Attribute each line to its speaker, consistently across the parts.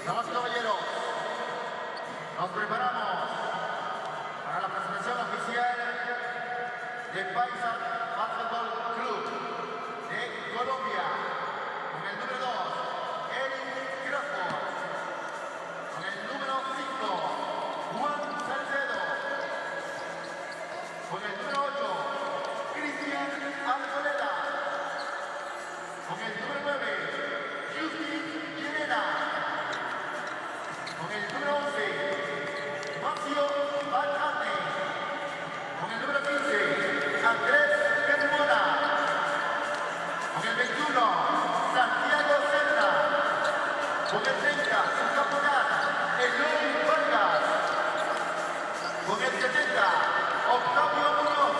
Speaker 1: Damas y caballeros, nos preparamos para la presentación oficial de Paisas Basketball Club de Colombia. Con el número 2, Eric Crawford. Con el número 5, Juan Salcedo. Con el número 8, Cristian Alcoleda. Con el número 9, Justin Llena. Con el número 11, Macio Balcante. Con el número 15, Andrés Carmona. Con el 21, Santiago Serna. Con el 30, su capitán, Eloy Vargas. Con el 70, Octavio Muñoz.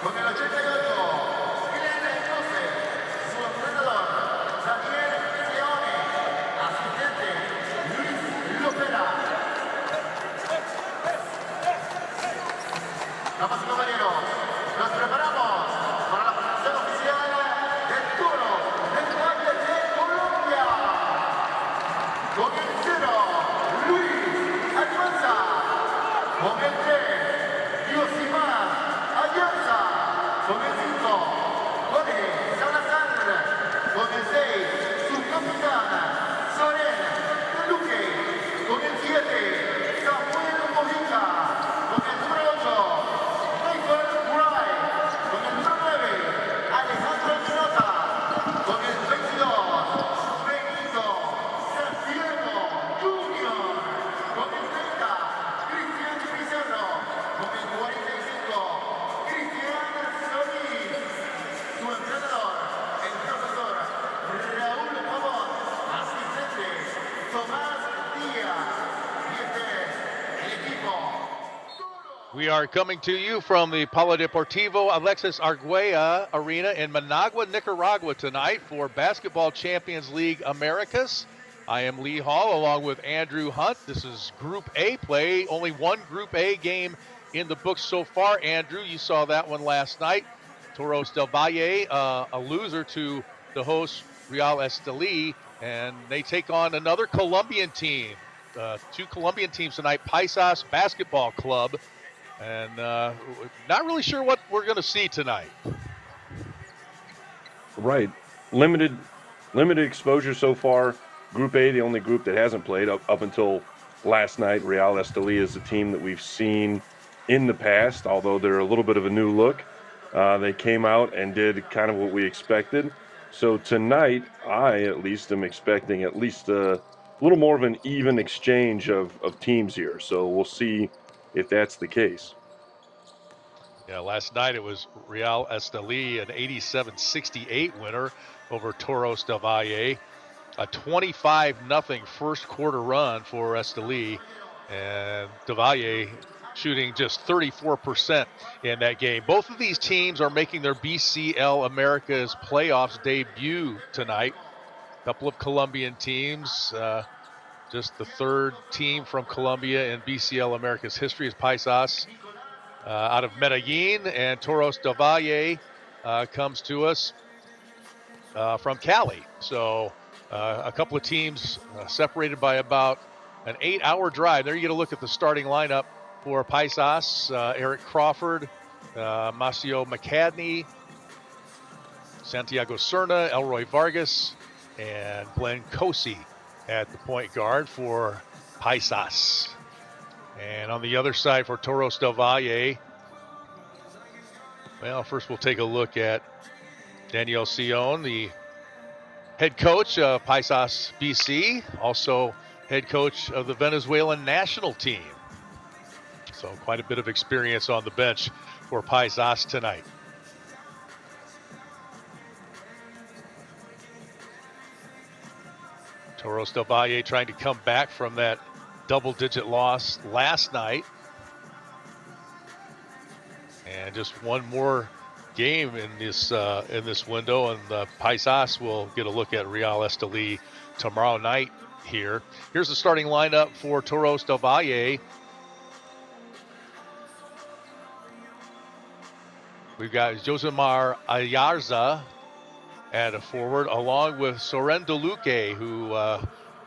Speaker 1: Con el 88, Glenn José. Su entrenador, Daniel Leone. Asistente, Luis Lopera. Damas y caballeros, nos preparamos para la presentación oficial de Toros del Valle de Colombia. Con el 0, Luis Almanza. Con el 3, Yosimar Ayarza. Con el 5, Jorge Salazar. Con el 6, su capitán, Soren Luque. Con el 7, Samuel Mojica. Con el número 8, Michael Murray. Con el número 9, Alejandro Minota. Con el 22, Benito Santiago Jr. Con el 30, Cristian Pizarro. Con el 45, Cristian Solís. Su entrenador, el profesor Raúl Pavón. Asistente, Tomás Díaz. Y este es el equipo.
Speaker 2: We are coming to you from the Polideportivo Alexis Arguella Arena in Managua, Nicaragua tonight for Basketball Champions League Americas. I am Lee Hall along with Andrew Hunt. This is Group A play. Only one Group A game in the books so far. Andrew, you saw that one last night. Toros del Valle, a loser to the host Real Estelí, and they take on another Colombian team. Two Colombian teams tonight, Paisas Basketball Club. And not really sure what we're going to see tonight.
Speaker 3: Right. Limited exposure so far. Group A, the only group that hasn't played up until last night. Real Estelí is the team that we've seen in the past, although they're a little bit of a new look. They came out and did kind of what we expected. So tonight, I at least am expecting at least a little more of an even exchange of teams here. So we'll see if that's the case.
Speaker 2: Yeah, last night it was Real Estelí, an 87-68 winner over Toros del Valle. A 25-0 first quarter run for Estelí, and Del Valle shooting just 34% in that game. Both of these teams are making their BCL Americas playoffs debut tonight. A couple of Colombian teams. Just the third team from Colombia in BCL Americas history is Paisas out of Medellin, and Toros del Valle comes to us from Cali. So a couple of teams separated by about an 8-hour drive. There you get a look at the starting lineup for Paisas. Eric Crawford, Macio McCadney, Santiago Serna, Elroy Vargas, and Glenn Cosi at the point guard for Paisas. And on the other side for Toros del Valle, well, first we'll take a look at Daniel Sion, the head coach of Paisas BC, also head coach of the Venezuelan national team. So quite a bit of experience on the bench for Paisas tonight. Toros del Valle trying to come back from that double-digit loss last night. And just one more game in this window, and the Paisas will get a look at Real Estelí tomorrow night here. Here's the starting lineup for Toros del Valle. We've got Josemar Ayarza at a forward, along with Soren DeLuque, who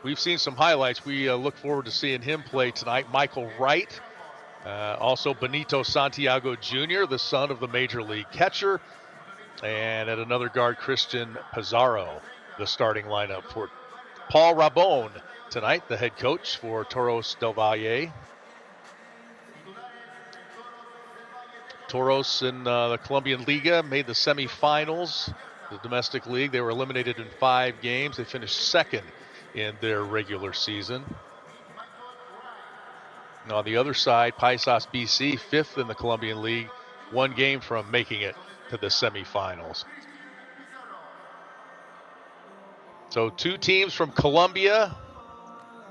Speaker 2: we've seen some highlights. We look forward to seeing him play tonight. Michael Wright, also Benito Santiago Jr., the son of the Major League catcher. And at another guard, Christian Pizarro, the starting lineup for Paul Rabon tonight, the head coach for Toros del Valle. Toros in the Colombian Liga made the semifinals, the domestic league. They were eliminated in 5 games. They finished second in their regular season. And on the other side, Paisas BC, 5th in the Colombian League, 1 game from making it to the semifinals. So 2 teams from Colombia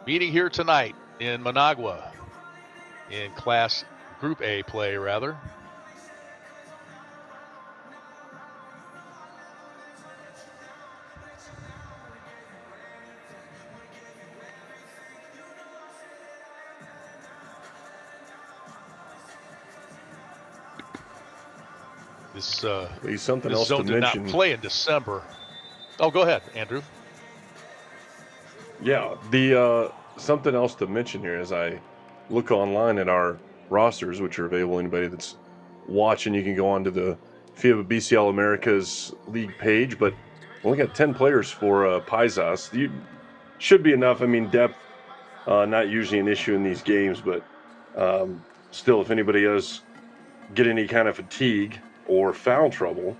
Speaker 2: meeting here tonight in Managua in Class Group A play, rather. This
Speaker 3: something else
Speaker 2: zone
Speaker 3: to
Speaker 2: did
Speaker 3: mention.
Speaker 2: not play in December. Oh, go ahead, Andrew.
Speaker 3: Yeah, the something else to mention here as I look online at our rosters, which are available. Anybody that's watching, you can go onto the FIBA BCL Americas League page, but only got 10 players for Paisas. You should be enough. I mean, depth not usually an issue in these games, but still, if anybody does get any kind of fatigue or foul trouble,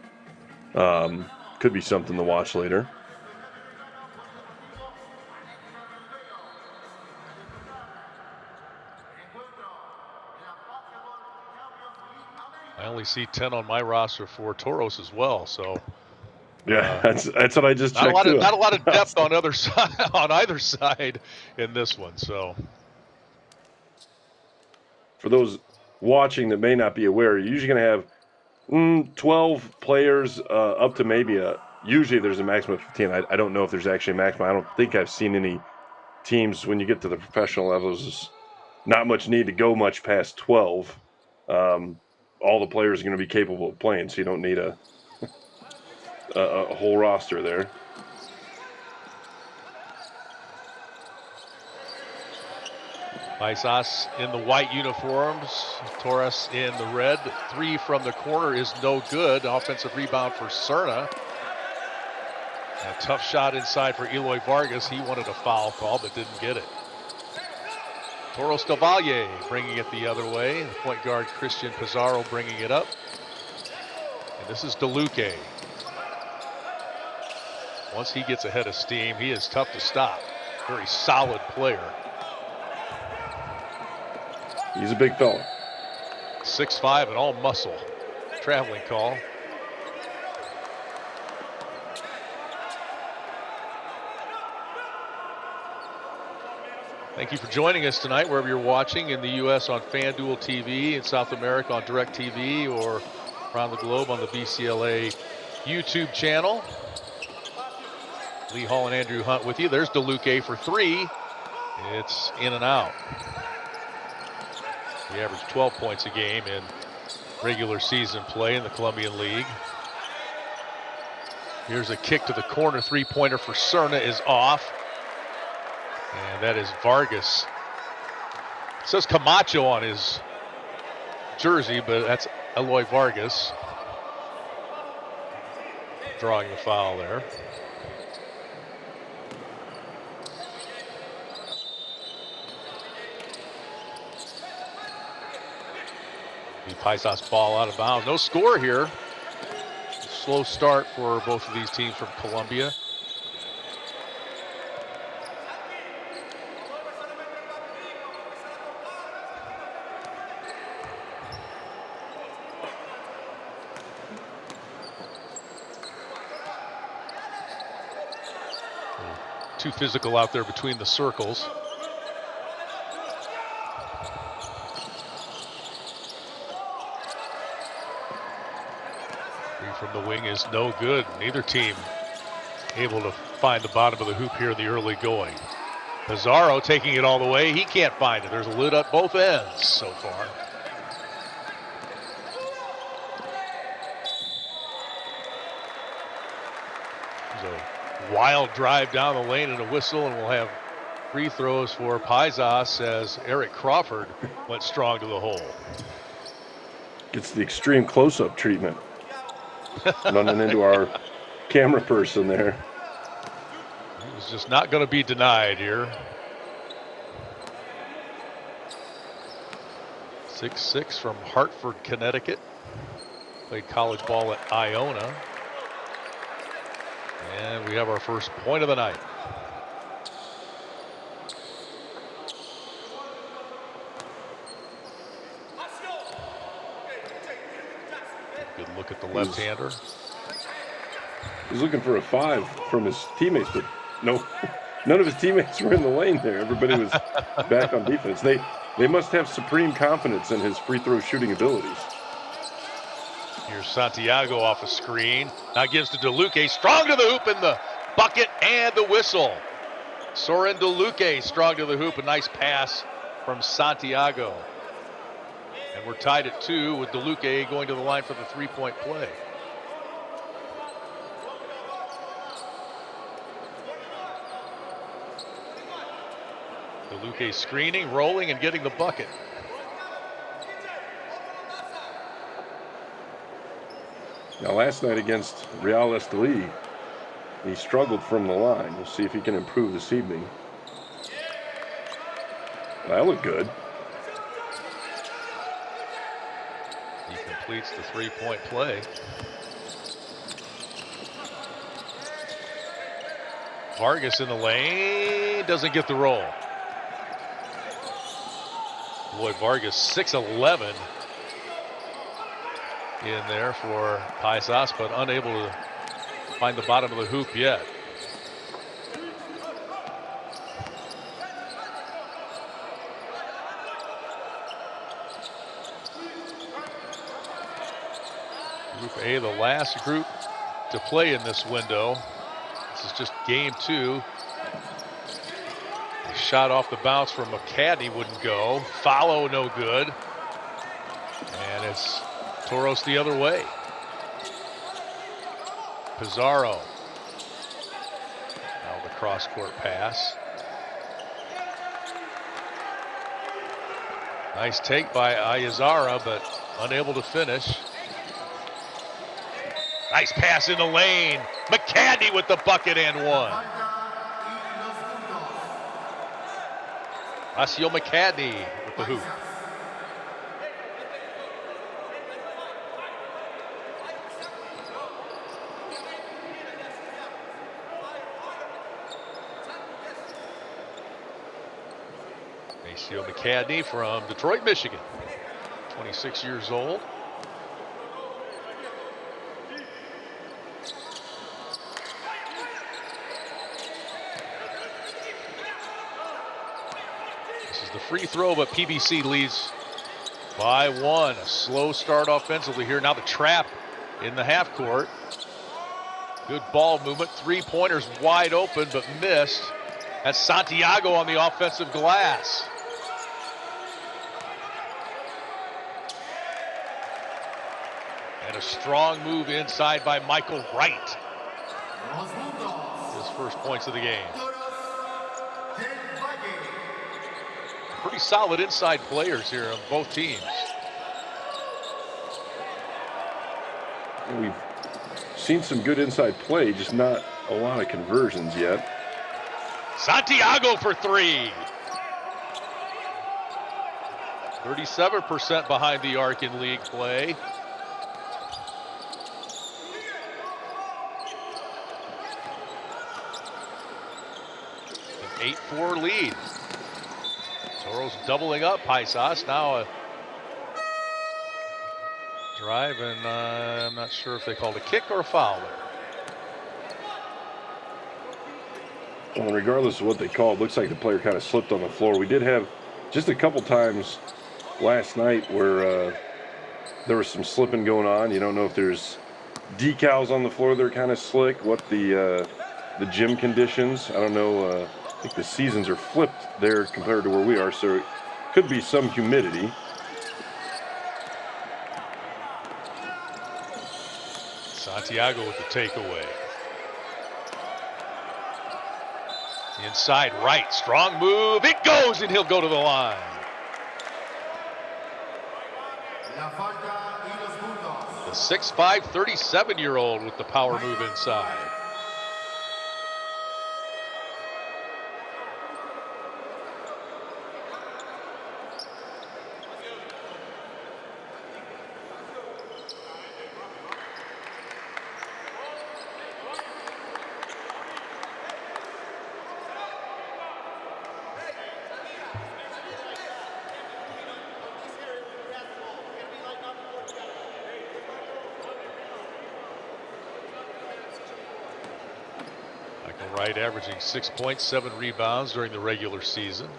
Speaker 3: could be something to watch later.
Speaker 2: I only see 10 on my roster for Toros as well, so
Speaker 3: yeah, that's what I just checked.
Speaker 2: Not a lot of depth on either side in this one. So for
Speaker 3: those watching that may not be aware, you're usually going to have 12 players up to maybe usually there's a maximum of 15. I don't know if there's actually a maximum. I don't think I've seen any teams when you get to the professional levels. There's not much need to go much past 12. All the players are going to be capable of playing, so you don't need a whole roster there.
Speaker 2: Paisas in the white uniforms, Toros in the red. 3 from the corner is no good. Offensive rebound for Serna. A tough shot inside for Eloy Vargas. He wanted a foul call but didn't get it. Toros del Valle bringing it the other way. The point guard Christian Pizarro bringing it up. And this is DeLuque. Once he gets ahead of steam, he is tough to stop. Very solid player.
Speaker 3: He's a big fella.
Speaker 2: 6'5" and all muscle. Traveling call. Thank you for joining us tonight, wherever you're watching, in the U.S. on FanDuel TV, in South America on DirecTV, or around the globe on the BCLA YouTube channel. Lee Hall and Andrew Hunt with you. There's DeLuque for 3. It's in and out. He averaged 12 points a game in regular season play in the Colombian League. Here's a kick to the corner. 3-pointer for Serna is off. And that is Vargas. It says Camacho on his jersey, but that's Eloy Vargas drawing the foul there. The Paisas ball out of bounds. No score here. Slow start for both of these teams from Colombia. Too physical out there between the circles. Three from the wing is no good. Neither team able to find the bottom of the hoop here in the early going. Pizarro taking it all the way. He can't find it. There's a lid at both ends so far. There's a wild drive down the lane and a whistle, and we'll have free throws for Paisas as Eric Crawford went strong to the hole.
Speaker 3: Gets the extreme close-up treatment. Running into our camera person there.
Speaker 2: He was just not going to be denied here. 6'6" from Hartford, Connecticut. Played college ball at Iona. And we have our first point of the night. Good look at the left-hander.
Speaker 3: He's looking for a 5 from his teammates, but no, none of his teammates were in the lane there. Everybody was back on defense. They must have supreme confidence in his free throw shooting abilities.
Speaker 2: Here's Santiago off a screen. Now gives to DeLuque. Strong to the hoop in the bucket and the whistle. Soren DeLuque strong to the hoop. A nice pass from Santiago. And we're tied at 2 with DeLuque going to the line for the three-point play. DeLuque screening, rolling, and getting the bucket.
Speaker 3: Now, last night against Real Estelí, he struggled from the line. We'll see if he can improve this evening. That looked good.
Speaker 2: He completes the three-point play. Vargas in the lane, doesn't get the roll. Lloyd Vargas, 6'11", in there for Paisas, but unable to find the bottom of the hoop yet. Group A, the last group to play in this window. This is just game 2. Shot off the bounce from McCadney wouldn't go. Follow no good. And it's Toros the other way. Pizarro. Now the cross-court pass. Nice take by Ayazara, but unable to finish. Nice pass in the lane. McCadney with the bucket and one. Asio McCadney with the hoop. Asio McCadney from Detroit, Michigan. 26 years old. Free throw, but PBC leads by 1. A slow start offensively here. Now the trap in the half court. Good ball movement. Three-pointers wide open, but missed. That's Santiago on the offensive glass. And a strong move inside by Michael Wright. His first points of the game. Pretty solid inside players here on both teams.
Speaker 3: We've seen some good inside play, just not a lot of conversions yet.
Speaker 2: Santiago for 3. 37% behind the arc in league play. An 8-4 lead. Toros doubling up. Paisas now a drive, and I'm not sure if they called a kick or a foul there.
Speaker 3: Well, regardless of what they called, looks like the player kind of slipped on the floor. We did have just a couple times last night where there was some slipping going on. You don't know if there's decals on the floor that are kind of slick, what the gym conditions. I don't know. I think the seasons are flipped there compared to where we are, so it could be some humidity.
Speaker 2: Santiago with the takeaway. Inside right, strong move. It goes, and he'll go to the line. The 6'5", 37-year-old with the power move inside. Wright averaging 6 points, 7 rebounds during the regular season.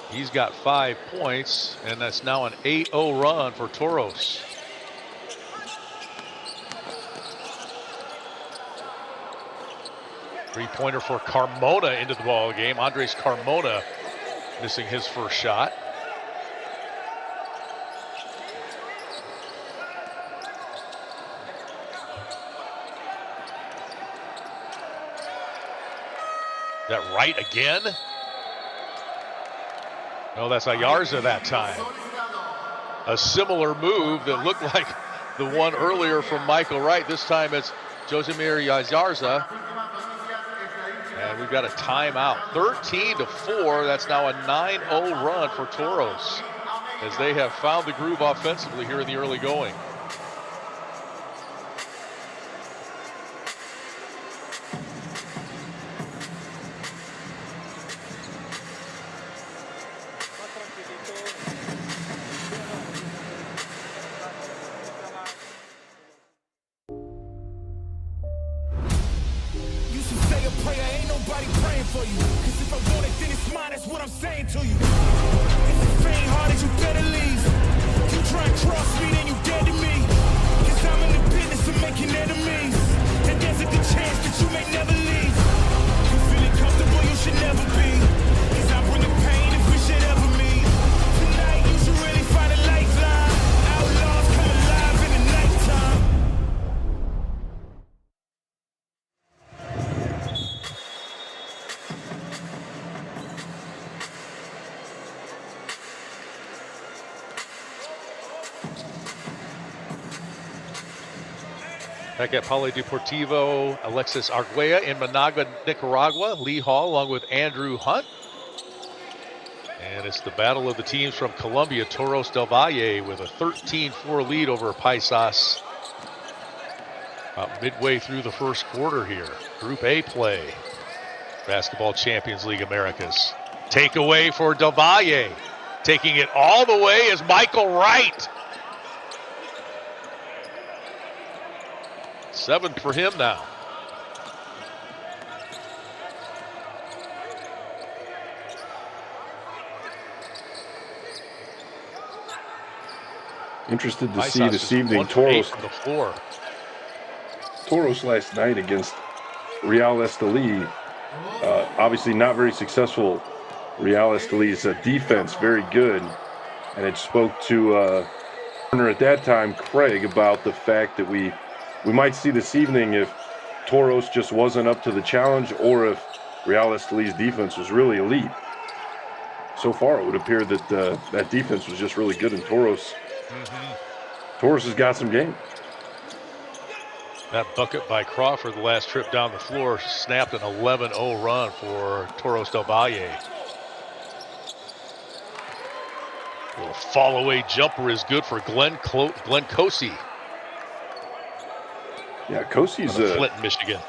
Speaker 2: He's got 5 points, and that's now an 8-0 run for Toros. Three-pointer for Carmona into the ball game. Andres Carmona missing his first shot. That right again? No, that's Ayarza that time. A similar move that looked like the one earlier from Michael Wright. This time it's Josimir Ayarza. And we've got a timeout. 13-4. That's now a 9-0 run for Toros, as they have found the groove offensively here in the early going. Back at Polideportivo, Alexis Arguella in Managua, Nicaragua. Lee Hall along with Andrew Hunt. And it's the battle of the teams from Colombia. Toros del Valle with a 13-4 lead over Paisas. About midway through the first quarter here. Group A play. Basketball Champions League Americas. Takeaway for del Valle. Taking it all the way is Michael Wright. 7 for him now.
Speaker 3: Interested to see this evening Toros last night against Real Estelí. Obviously not very successful. Real Estelí's defense very good, and it spoke to at that time, Craig, about the fact that we might see this evening if Toros just wasn't up to the challenge, or if Real Estelí's defense was really elite. So far, it would appear that that defense was just really good in Toros. Toros has got some game.
Speaker 2: That bucket by Crawford the last trip down the floor snapped an 11-0 run for Toros del Valle. A little fall-away jumper is good for Glenn Kosey.
Speaker 3: Yeah, Kosey's
Speaker 2: Flint, Michigan.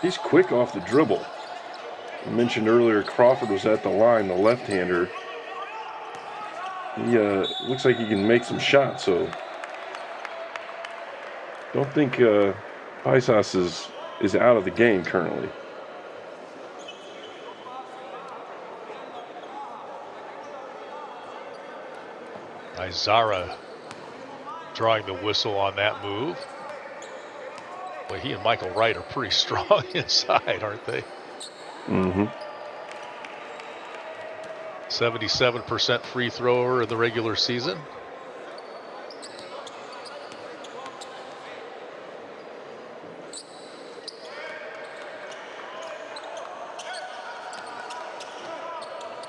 Speaker 3: He's quick off the dribble. I mentioned earlier Crawford was at the line, the left-hander. He looks like he can make some shots, so don't think Paisas is out of the game currently.
Speaker 2: Izara drawing the whistle on that move. Well, he and Michael Wright are pretty strong inside, aren't they? 77% free thrower in the regular season.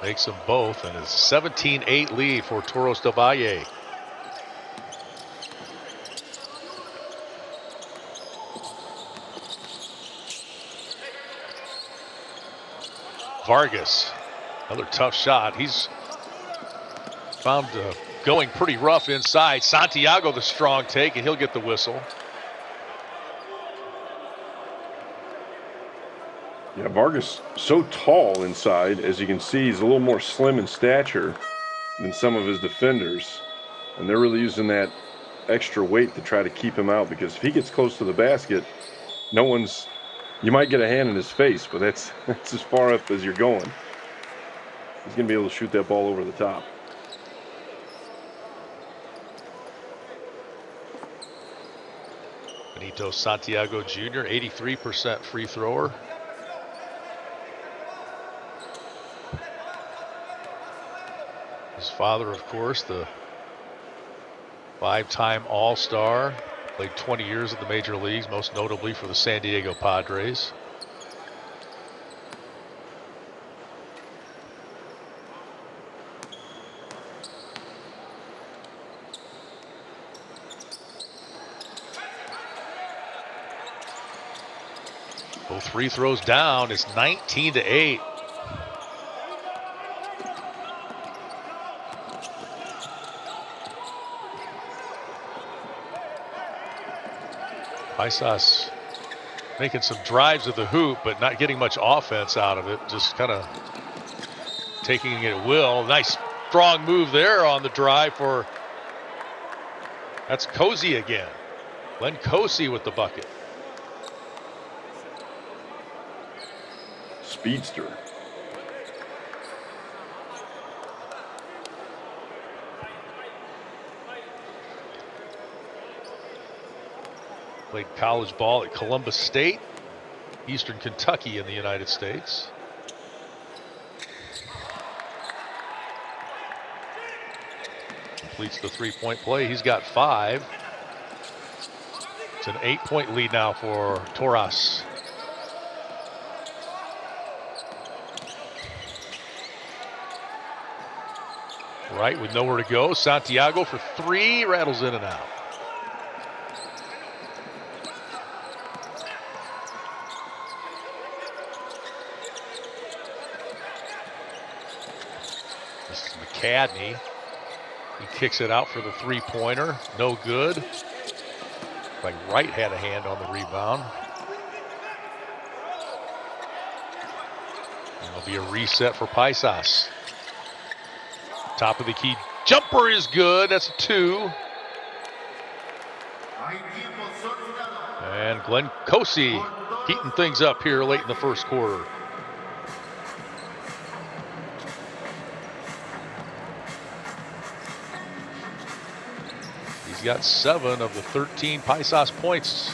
Speaker 2: Makes them both, and it's 17-8 lead for Toros del Valle. Vargas, another tough shot. He's found going pretty rough inside. Santiago the strong take, and he'll get the whistle.
Speaker 3: Yeah, Vargas so tall inside. As you can see, he's a little more slim in stature than some of his defenders. And they're really using that extra weight to try to keep him out, because if he gets close to the basket, you might get a hand in his face, but that's as far up as you're going. He's going to be able to shoot that ball over the top.
Speaker 2: Benito Santiago Jr., 83% free thrower. His father, of course, the 5-time All-Star, played 20 years in the major leagues, most notably for the San Diego Padres. Both free throws down. It's 19-8. Paisas making some drives at the hoop, but not getting much offense out of it. Just kind of taking it at will. Nice strong move there on the drive for, that's Cozy again. Glenn Cozy with the bucket.
Speaker 3: Speedster.
Speaker 2: Played college ball at Columbus State, Eastern Kentucky in the United States. Completes the three-point play. He's got 5. It's an 8-point lead now for Toros. Right with nowhere to go. Santiago for 3, rattles in and out. This is McCadney. He kicks it out for the three-pointer. No good. Like Wright had a hand on the rebound. And it'll be a reset for Paisas. Top of the key jumper is good. That's a 2. And Glenn Cozy heating things up here late in the first quarter. He's got 7 of the 13 Paisas points.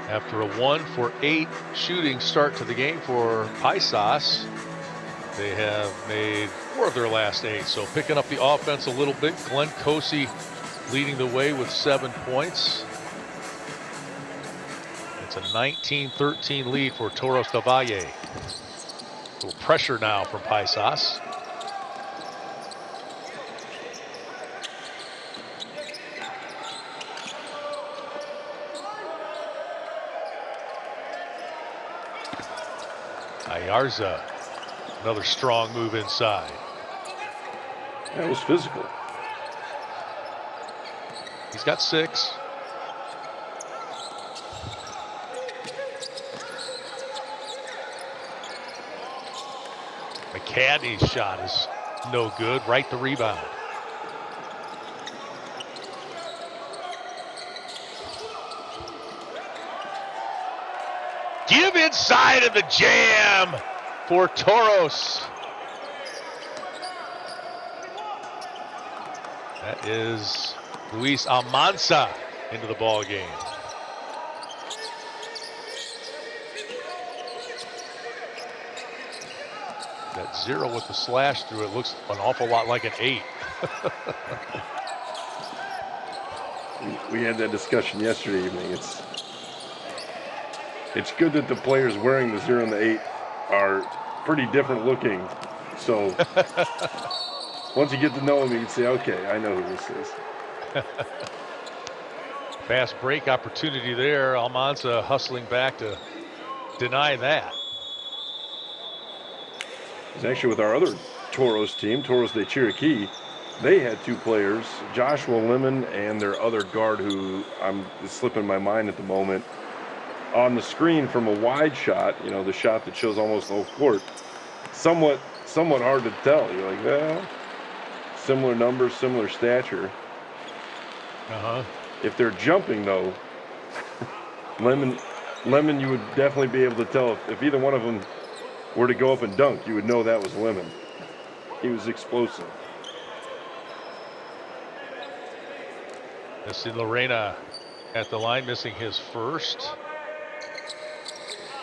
Speaker 2: After a 1-for-8 shooting start to the game for Paisas, they have made 4 of their last 8. So picking up the offense a little bit. Glenn Cozy leading the way with 7 points. It's a 19-13 lead for Toros del Valle. A little pressure now from Paisas. Ayarza Another strong move inside.
Speaker 3: That was physical.
Speaker 2: He's got 6. McCadney's shot is no good. Right the rebound. Give inside of the jam for Toros. That is Luis Almanza into the ball game. That 0 with the slash through it looks an awful lot like an 8.
Speaker 3: We had that discussion yesterday evening. It's good that the players wearing the 0 and the 8 are pretty different looking. So once you get to know them, you can say, okay, I know who this is.
Speaker 2: Fast break opportunity there. Almanza hustling back to deny that.
Speaker 3: It's actually with our other Toros team, Toros de Chiriquí. They had 2 players, Joshua Lemon and their other guard, who I'm slipping my mind at the moment, on the screen from a wide shot, you know, the shot that shows almost no court. Somewhat hard to tell. You're like, well, similar numbers, similar stature. If they're jumping, though, Lemon, you would definitely be able to tell if either one of them were to go up and dunk, you would know that was Lemon. He was explosive.
Speaker 2: Missing Lorena at the line, missing his first.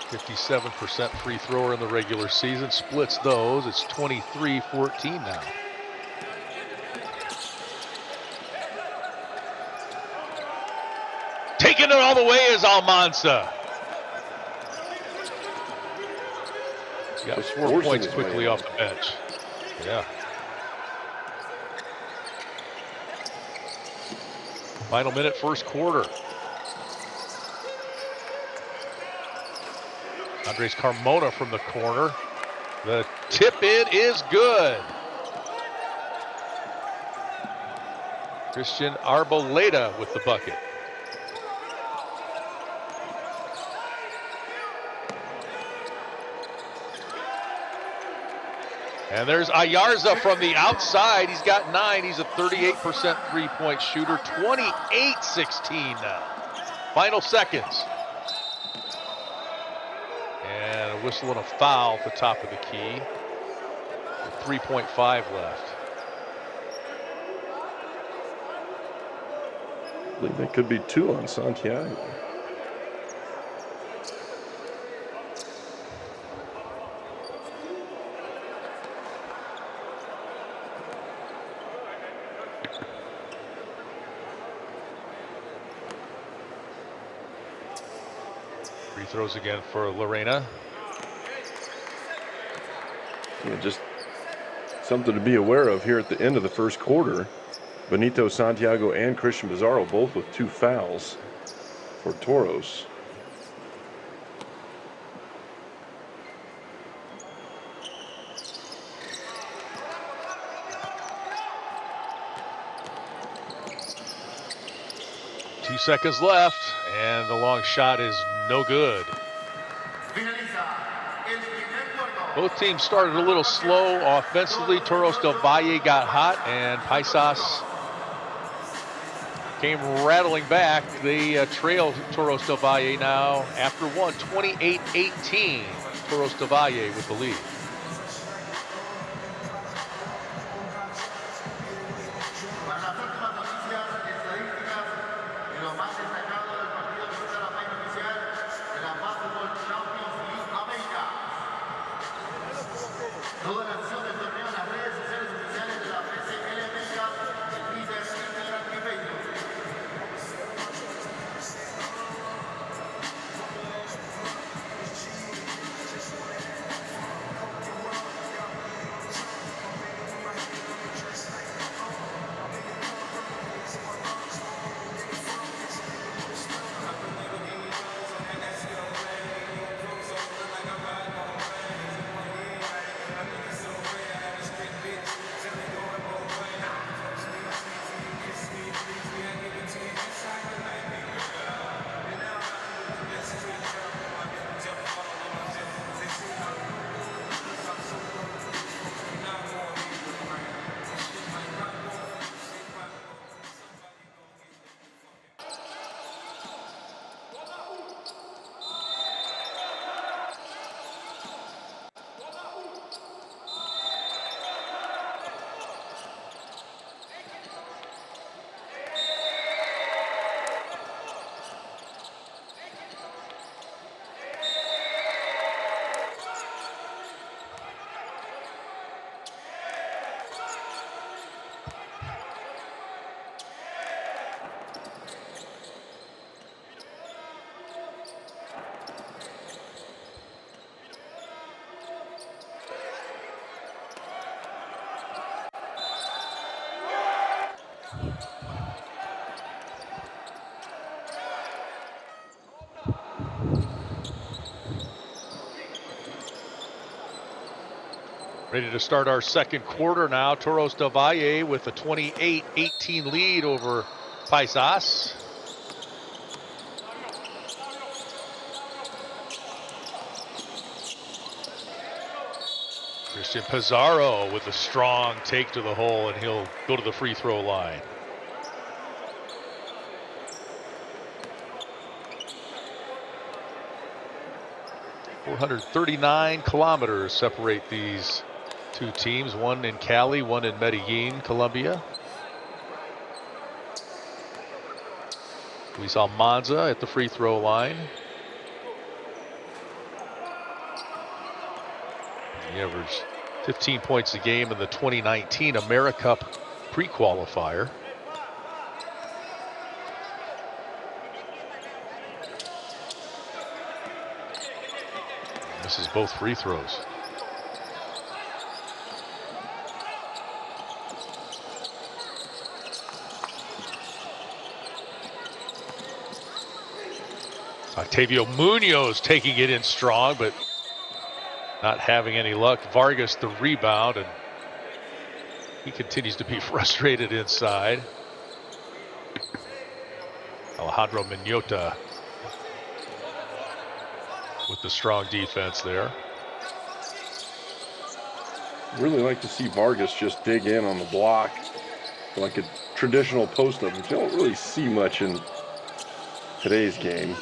Speaker 2: 57% free thrower in the regular season, splits those. It's 23-14 now. Taking it all the way is Almanza. He got 4 points quickly off the bench. Yeah. Final minute, first quarter. Andres Carmona from the corner. The tip in is good. Christian Arboleda with the bucket. And there's Ayarza from the outside. He's got 9. He's a 38% three-point shooter. 28-16 now. Final seconds. And a whistle and a foul at the top of the key. 3.5 left.
Speaker 3: I believe that could be 2 on Santiago.
Speaker 2: Free throws again for Lorena.
Speaker 3: Yeah, just something to be aware of here at the end of the first quarter. Benito Santiago and Christian Pizarro both with 2 fouls for Toros.
Speaker 2: Two seconds left, and the long shot is no good. Both teams started a little slow offensively. Toros del Valle got hot, and Paisas came rattling back. They trailed Toros del Valle now after one, 28-18. Toros del Valle with the lead.
Speaker 1: Toda la acción del torneo en las redes sociales oficiales de la FIBA, en Twitter, Instagram y Facebook.
Speaker 2: Ready to start our second quarter now. Toros del Valle with a 28-18 lead over Paisas. Christian Pizarro with a strong take to the hole, and he'll go to the free throw line. .439 kilometers separate these two teams, one in Cali, one in Medellin, Colombia. We saw Monza at the free throw line. He averaged 15 points a game in the 2019 AmeriCup pre-qualifier. Misses both free throws. Octavio Munoz taking it in strong, but not having any luck. Vargas the rebound, and he continues to be frustrated inside. Alejandro Minota with the strong defense there.
Speaker 3: Really like to see Vargas just dig in on the block like a traditional post-up, which you don't really see much in today's game.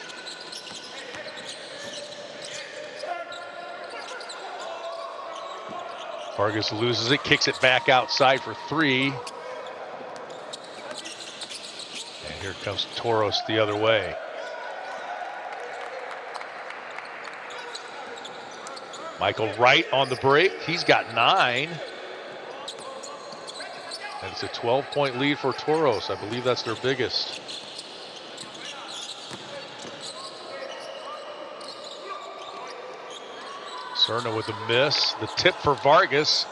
Speaker 2: Vargas loses it, kicks it back outside for three. And here comes Toros the other way. Michael Wright on the break. He's got 9. And it's a 12-point lead for Toros. I believe that's their biggest. Serna with a miss. The tip for Vargas.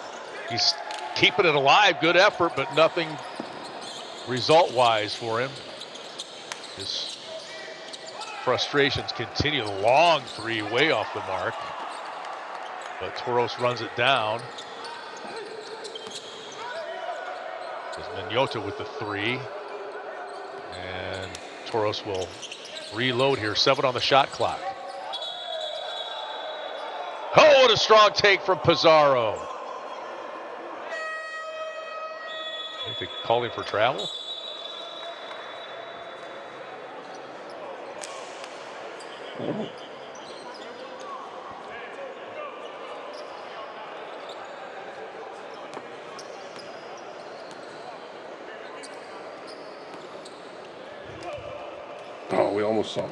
Speaker 2: He's keeping it alive. Good effort, but nothing result-wise for him. His frustrations continue. Long three, way off the mark. But Toros runs it down. There's Minota with the 3. And Toros will reload here. 7 on the shot clock. Oh, what a strong take from Pizarro. I think they called him for travel.
Speaker 3: Oh, we almost saw it.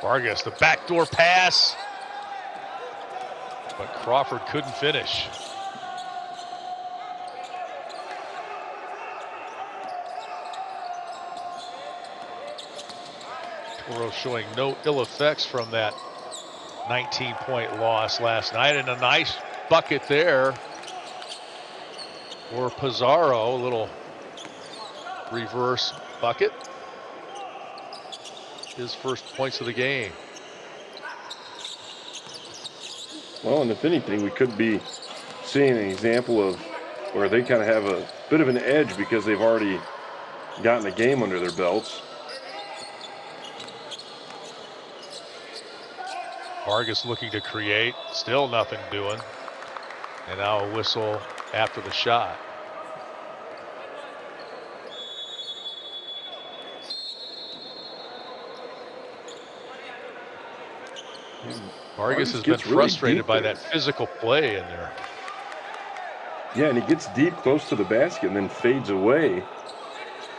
Speaker 2: Vargas, the backdoor pass. But Crawford couldn't finish. Toros showing no ill effects from that 19-point loss last night, and a nice bucket there for Pizarro. A little reverse bucket. His first points of the game.
Speaker 3: Well, and if anything, we could be seeing an example of where they kind of have a bit of an edge because they've already gotten a game under their belts.
Speaker 2: Vargas looking to create, still nothing doing. And now a whistle after the shot. Vargas has been frustrated by that physical play in there.
Speaker 3: Yeah, and he gets deep close to the basket and then fades away.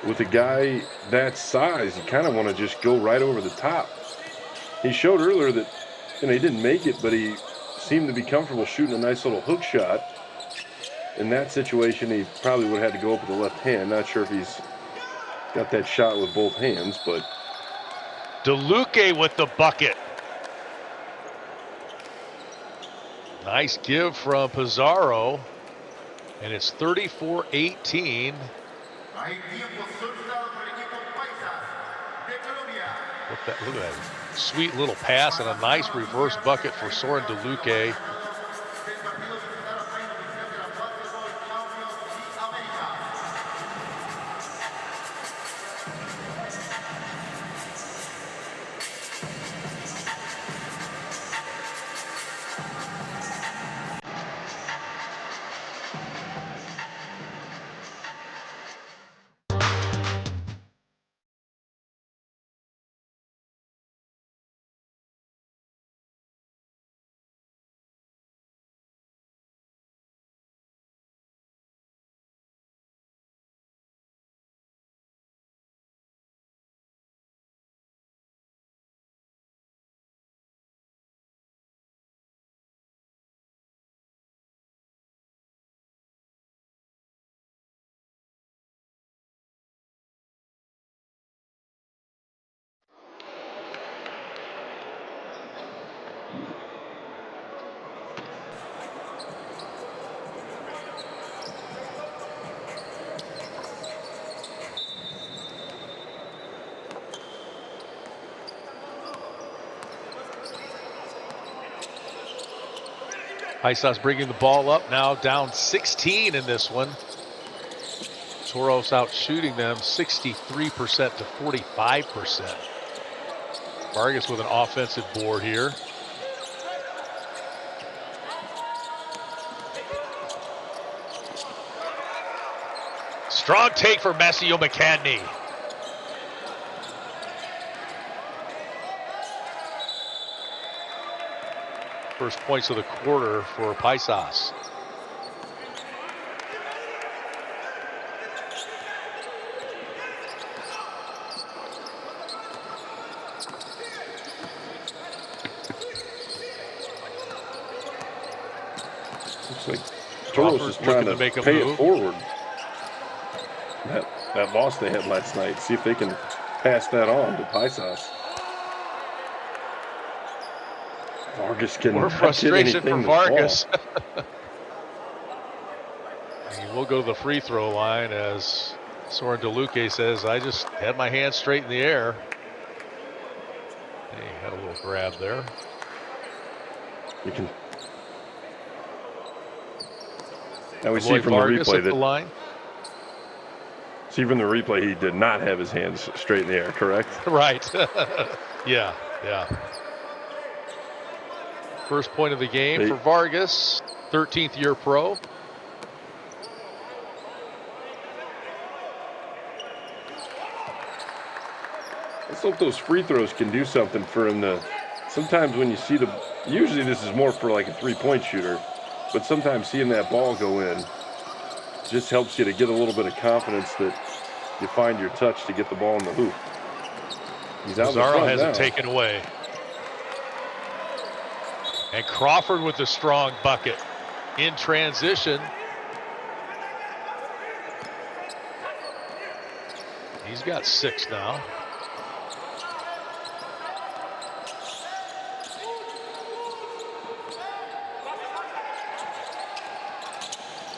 Speaker 3: With a guy that size, you kind of want to just go right over the top. He showed earlier that, he didn't make it, but he seemed to be comfortable shooting a nice little hook shot. In that situation, he probably would have had to go up with the left hand. Not sure if he's got that shot with both hands, but.
Speaker 2: DeLuque with the bucket. Nice give from Pizarro, and it's 34-18.
Speaker 1: Hay tiempo solicitado por el equipo Paisas de Colombia.
Speaker 2: Look at that sweet little pass and a nice reverse bucket for Soren DeLuque. Paisas bringing the ball up now, down 16 in this one. Toros out shooting them 63% to 45%. Vargas with an offensive board here. Strong take for Masio McCadney. First points of the quarter for Paisas.
Speaker 3: Looks like Toros is trying to
Speaker 2: make a
Speaker 3: pay
Speaker 2: move.
Speaker 3: it forward. That loss they had last night. See if they can pass that on to Paisas. Vargas can
Speaker 2: more frustration for Vargas. He will go to the free throw line as Soren DeLuque says, I just had my hand straight in the air. He had a little grab there.
Speaker 3: You can. Now we see from the replay that. See from the replay, he did not have his hands straight in the air, correct?
Speaker 2: Right. Yeah. First point of the game for Vargas, 13th year pro.
Speaker 3: Let's hope those free throws can do something for him. Sometimes when you see usually this is more for like a three-point shooter, but sometimes seeing that ball go in just helps you to get a little bit of confidence that you find your touch to get the ball in the hoop. He's out.
Speaker 2: Pizarro has it taken away. And Crawford with the strong bucket in transition. He's got 6 now.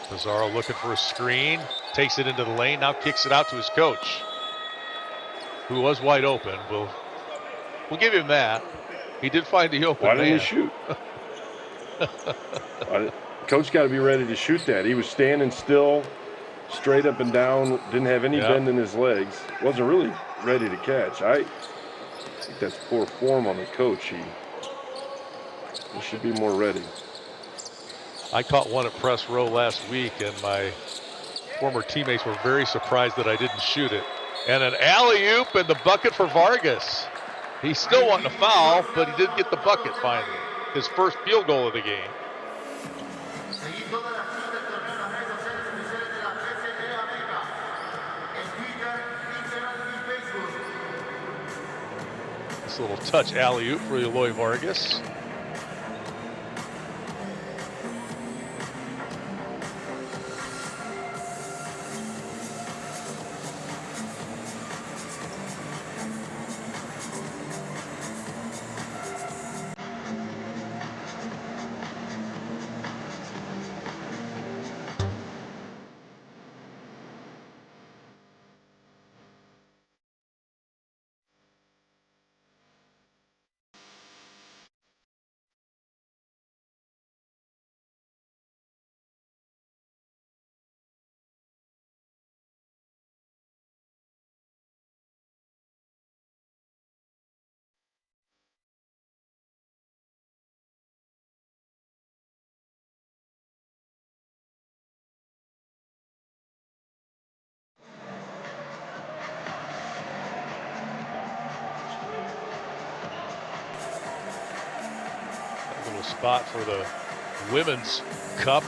Speaker 2: Pizarro looking for a screen, takes it into the lane, now kicks it out to his coach, who was wide open. We'll give him that. He did find the open man.
Speaker 3: Why didn't he shoot? Coach got to be ready to shoot that. He was standing still, straight up and down, didn't have any bend in his legs. Wasn't really ready to catch. I think that's poor form on the coach. He should be more ready.
Speaker 2: I caught one at press row last week, and my former teammates were very surprised that I didn't shoot it. And an alley-oop and the bucket for Vargas. He's still wanting to foul, but he did get the bucket finally. His first field goal of the game. This little touch alley-oop for Eloy Vargas. spot for the Women's Cup.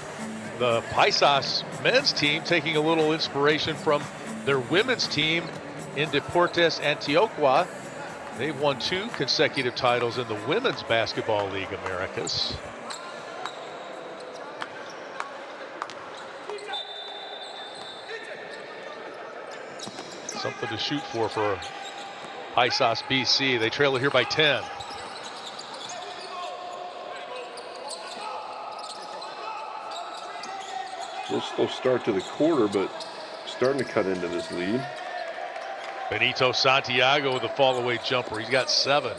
Speaker 2: The Paisas men's team taking a little inspiration from their women's team in Deportes Antioquia. They've won 2 consecutive titles in the Women's Basketball League Americas. Something to shoot for Paisas BC. They trail it here by 10.
Speaker 3: A slow start to the quarter, but starting to cut into this lead.
Speaker 2: Benito Santiago with a fall away jumper. He's got 7.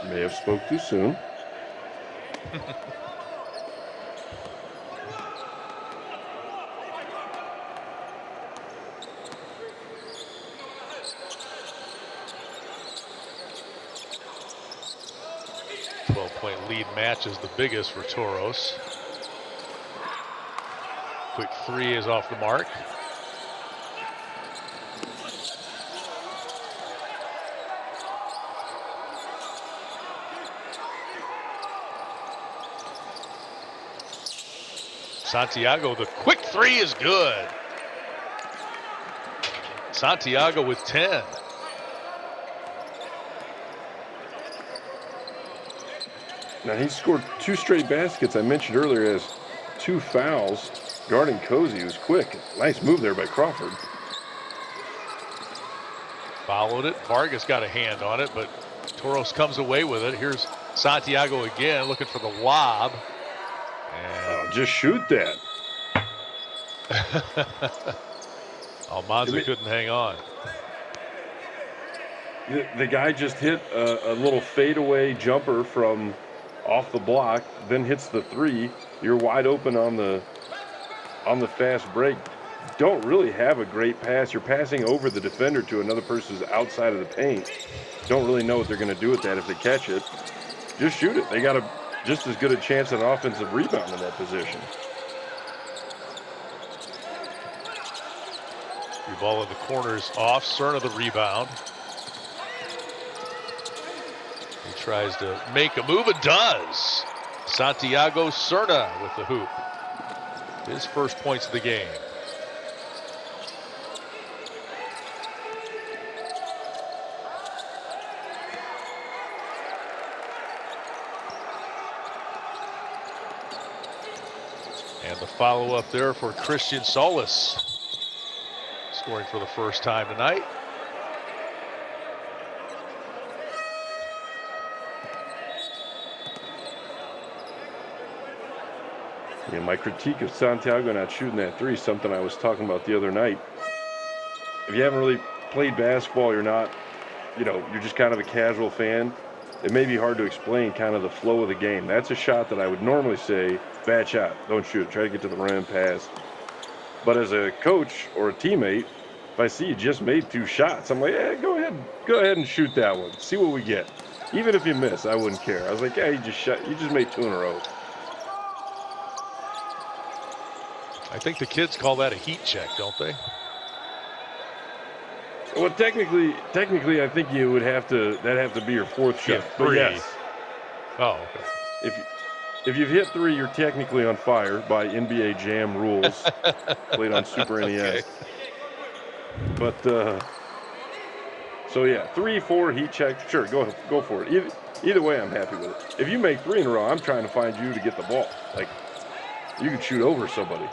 Speaker 3: May have spoke too soon.
Speaker 2: Lead match is the biggest for Toros. Quick 3 is off the mark. Santiago, the quick 3 is good. Santiago with 10.
Speaker 3: Now he's scored 2 straight baskets. I mentioned earlier has 2 fouls. Guarding Cozy was quick. Nice move there by Crawford.
Speaker 2: Followed it. Vargas got a hand on it, but Toros comes away with it. Here's Santiago again, looking for the lob. And
Speaker 3: just shoot that.
Speaker 2: Almanza couldn't hang on.
Speaker 3: The guy just hit a little fadeaway jumper from off the block, then hits the 3. You're wide open on the fast break. Don't really have a great pass. You're passing over the defender to another person's outside of the paint. Don't really know what they're going to do with that if they catch it. Just shoot it. They got just as good a chance at an offensive rebound in that position.
Speaker 2: The ball in the corners off. Cerna the rebound. He tries to make a move and does. Santiago Cerna with the hoop. His first points of the game. And the follow-up there for Christian Solis, scoring for the first time tonight.
Speaker 3: Yeah, my critique of Santiago not shooting that 3 is something I was talking about the other night. If you haven't really played basketball, you're not, you're just kind of a casual fan, it may be hard to explain kind of the flow of the game. That's a shot that I would normally say, bad shot, don't shoot it, try to get to the rim, pass. But as a coach or a teammate, if I see you just made 2 shots, I'm like, go ahead and shoot that one, see what we get. Even if you miss, I wouldn't care. I was like, you just made 2 in a row.
Speaker 2: I think the kids call that a heat check, don't they?
Speaker 3: Well, technically, I think you would that'd have to be your 4th shot. But yes.
Speaker 2: Oh, okay.
Speaker 3: If you've hit 3, you're technically on fire by NBA Jam rules. Played on Super NES.
Speaker 2: Okay.
Speaker 3: But so yeah, 3, 4 heat check. Sure, go for it. Either way, I'm happy with it. If you make 3 in a row, I'm trying to find you to get the ball. Like you can shoot over somebody.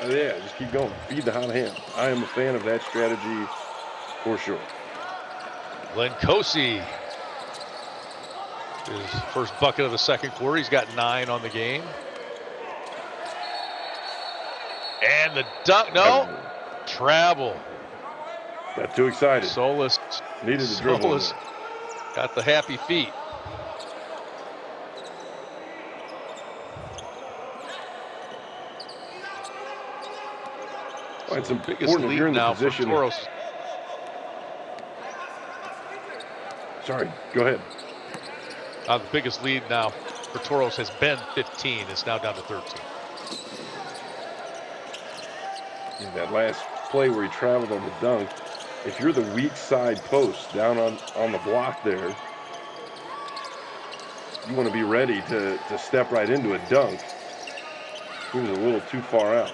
Speaker 3: Yeah, just keep going. Feed the hot hand. I am a fan of that strategy for sure.
Speaker 2: Glenn Cosi, his first bucket of the second quarter. He's got 9 on the game. And the dunk, no, travel.
Speaker 3: Got too excited.
Speaker 2: Solis
Speaker 3: needed to dribble.
Speaker 2: Solis got the happy feet.
Speaker 3: Well, it's
Speaker 2: biggest
Speaker 3: important if you're in
Speaker 2: lead
Speaker 3: the
Speaker 2: now
Speaker 3: position.
Speaker 2: for Toros.
Speaker 3: Sorry, go ahead.
Speaker 2: The biggest lead now for Toros has been 15. It's now down to 13.
Speaker 3: Yeah, that last play where he traveled on the dunk, if you're the weak side post down on the block there, you want to be ready to step right into a dunk. He was a little too far out.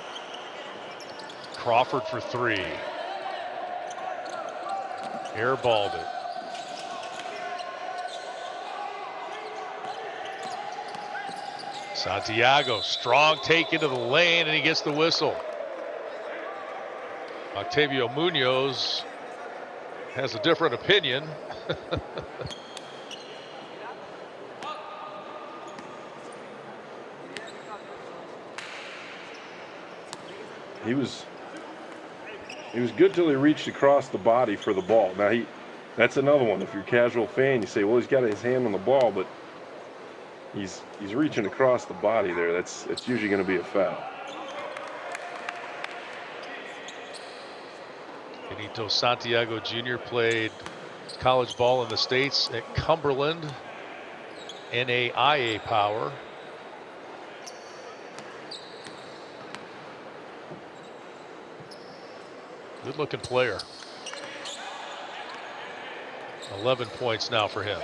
Speaker 2: Crawford for three. Airballed it. Santiago, strong take into the lane, and he gets the whistle. Octavio Munoz has a different opinion.
Speaker 3: He was good till he reached across the body for the ball. Now that's another one. If you're a casual fan, you say, well, he's got his hand on the ball, but he's reaching across the body there. That's usually going to be a foul.
Speaker 2: Benito Santiago Jr. played college ball in the States at Cumberland, NAIA Power. Good looking player. 11 points now for him.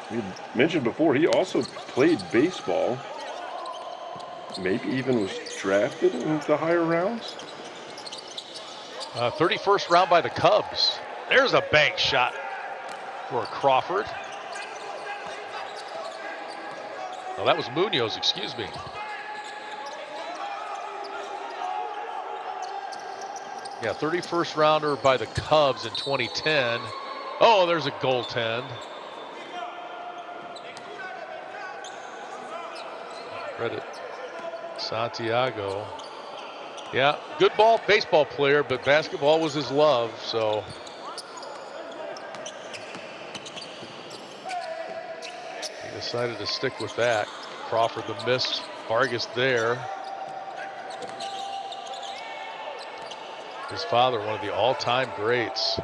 Speaker 3: You mentioned before, he also played baseball. Maybe even was drafted in the higher rounds.
Speaker 2: 31st round by the Cubs. There's a bank shot for Crawford. Oh, that was Munoz, excuse me. Yeah, 31st rounder by the Cubs in 2010. Oh, there's a goaltend. Credit Santiago. Yeah, good baseball player, but basketball was his love, so. He decided to stick with that. Crawford the miss, Vargas there. His father, one of the all-time greats.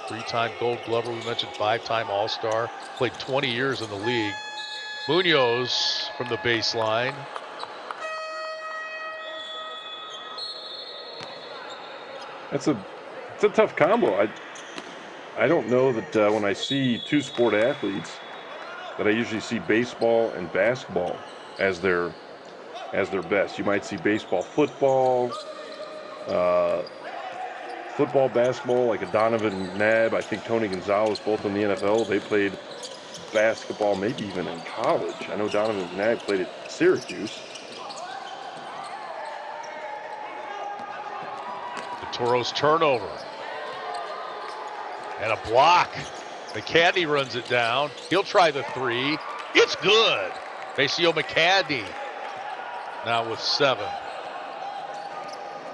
Speaker 2: 3-time Gold Glover, we mentioned, 5-time All-Star. Played 20 years in the league. Munoz from the baseline.
Speaker 3: It's a tough combo. I don't know that when I see two sport athletes that I usually see baseball and basketball as their best. You might see baseball, football, football, basketball, like a Donovan McNabb. I think Tony Gonzalez, both in the NFL. They played basketball, maybe even in college. I know Donovan McNabb played at Syracuse.
Speaker 2: The Toros turnover. And a block. McCadney runs it down. He'll try the three. It's good. Maceo McCadney now with 7.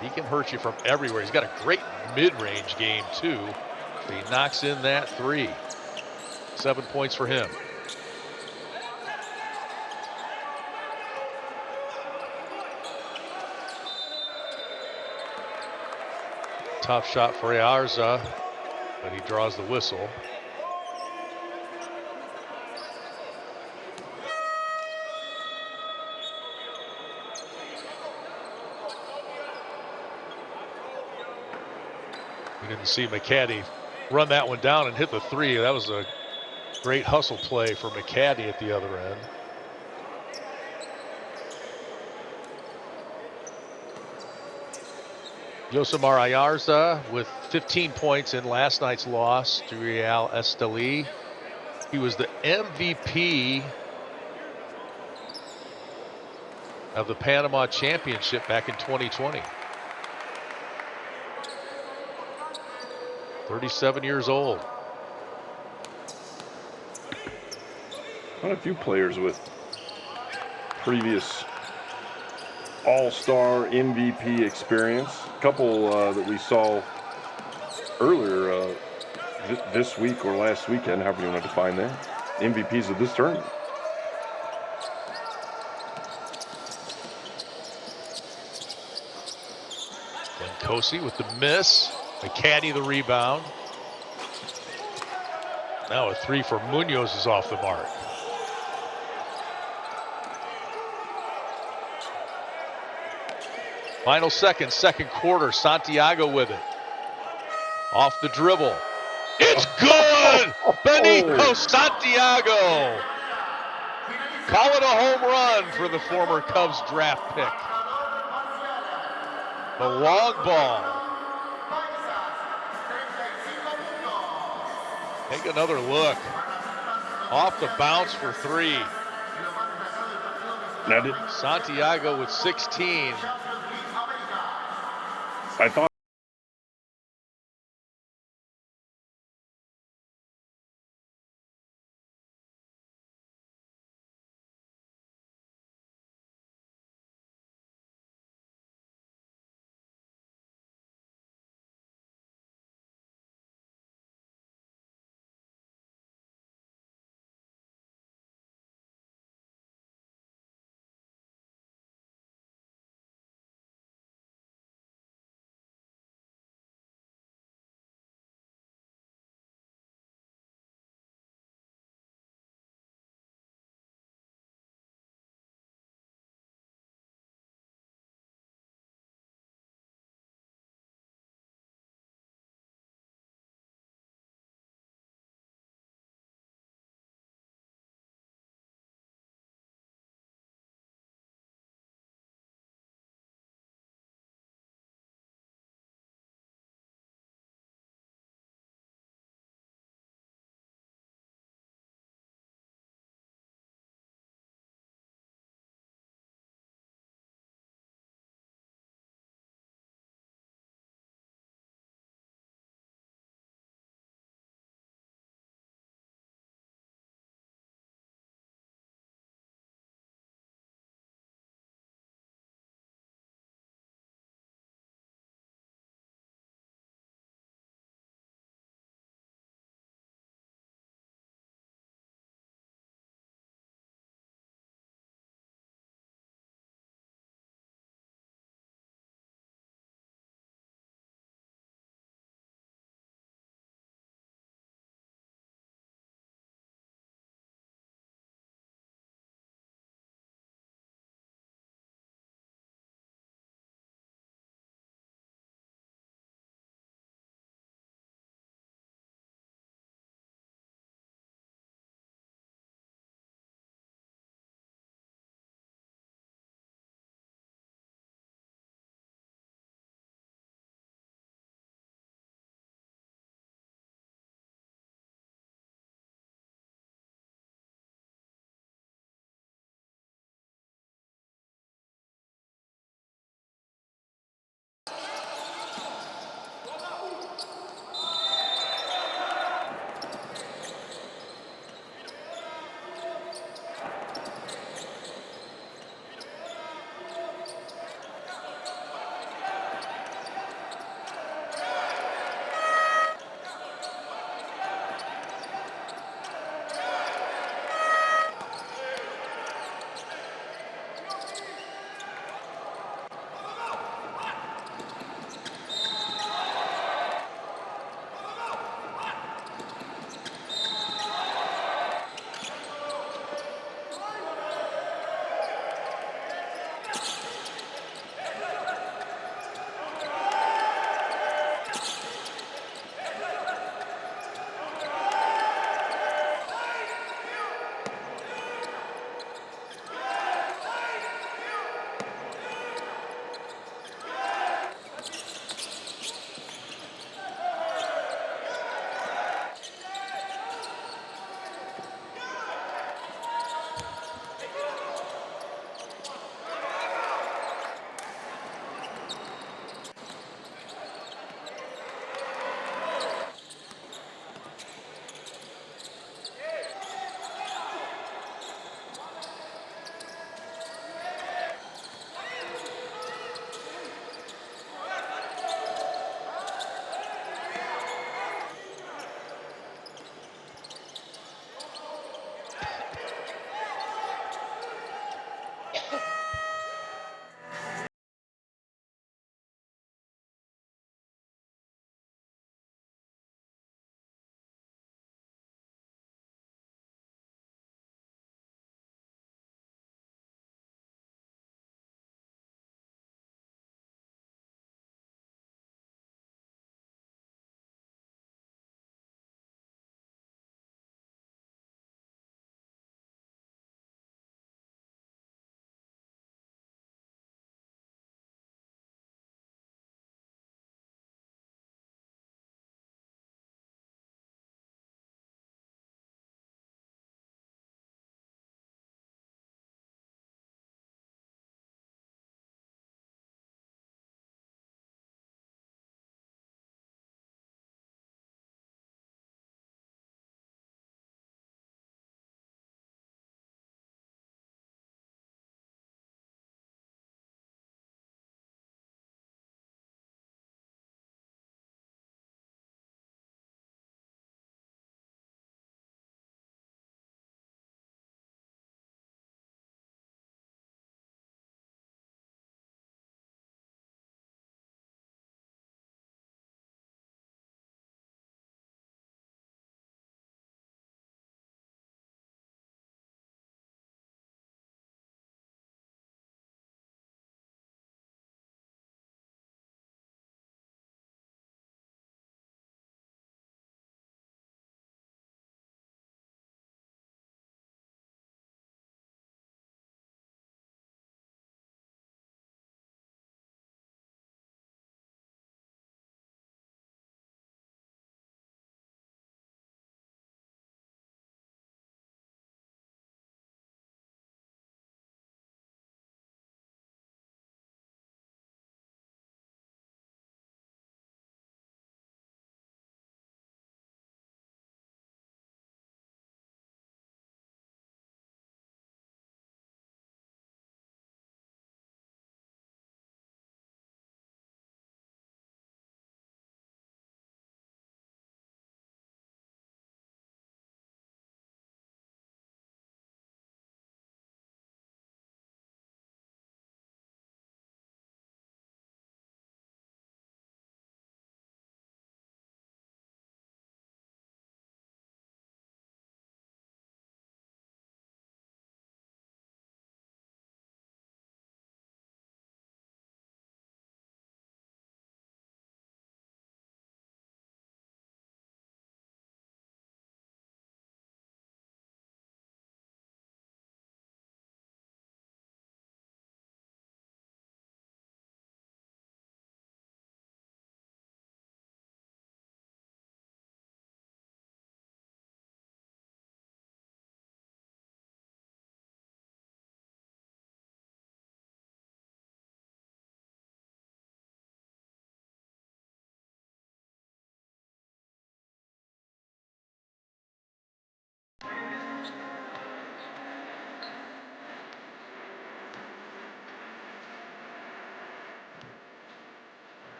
Speaker 2: He can hurt you from everywhere. He's got a great mid-range game too. So he knocks in that 3. 7 points for him. Tough shot for Ayarza, but he draws the whistle. We didn't see McCaddy run that one down and hit the 3. That was a great hustle play for McCaddy at the other end. Yosemar Ayarza with 15 points in last night's loss to Real Estelí. He was the MVP of the Panama Championship back in 2020. 37 years old.
Speaker 3: Quite a few players with previous All-Star MVP experience. A couple that we saw earlier this week or last weekend, however you want to define that. MVPs of this tournament.
Speaker 2: Cosi with the miss. McCaddy the rebound. Now a 3 for Munoz is off the mark. Final seconds, second quarter. Santiago with it. Off the dribble. It's good! Benito Santiago. Call it a home run for the former Cubs draft pick. The long ball. Take another look. Off the bounce for 3.
Speaker 3: Now,
Speaker 2: Santiago with 16.
Speaker 3: I thought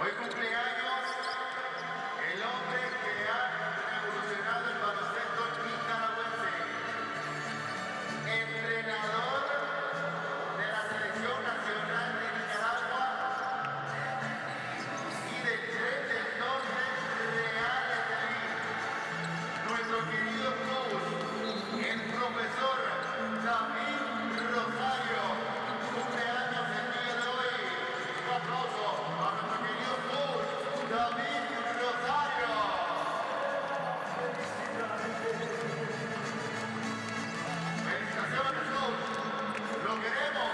Speaker 1: Hoy cumpleaños el hombre que ha revolucionado el baloncesto nicaragüense, entrenador de la selección nacional de Nicaragua y del tren del norte real Estelí, nuestro querido coach, el profesor David Rosario. Cumpleaños el día de hoy. Un aplauso a nuestro querido coach David Rosario. Felicitaciones, coach. Lo queremos.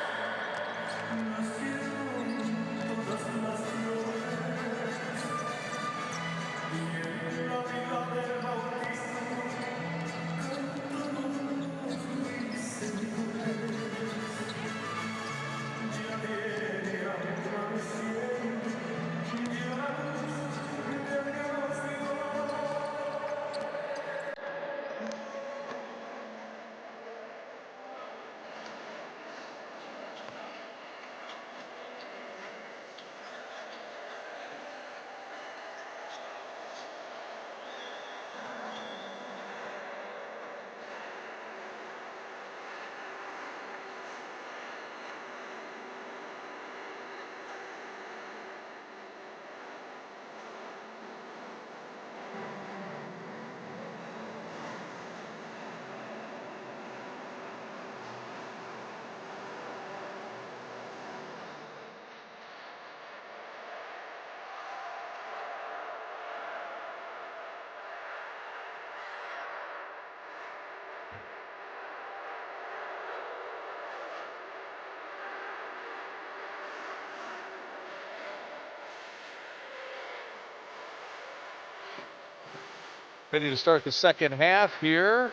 Speaker 2: Ready to start the second half here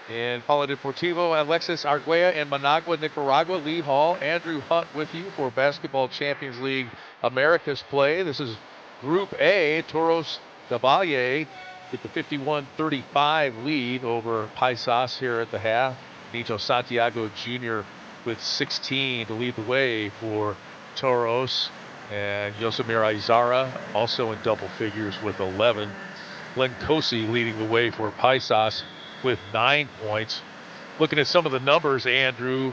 Speaker 2: in Palo Deportivo. Alexis Arguella in Managua, Nicaragua. Lee Hall, Andrew Hunt with you for Basketball Champions League Americas play. This is Group A. Toros del Valle with the 51-35 lead over Paisas here at the half. Nito Santiago Jr. with 16 to lead the way for Toros. And Yosemir Izara also in double figures with 11. Glenn Cosi leading the way for Paisas with 9 points. Looking at some of the numbers, Andrew,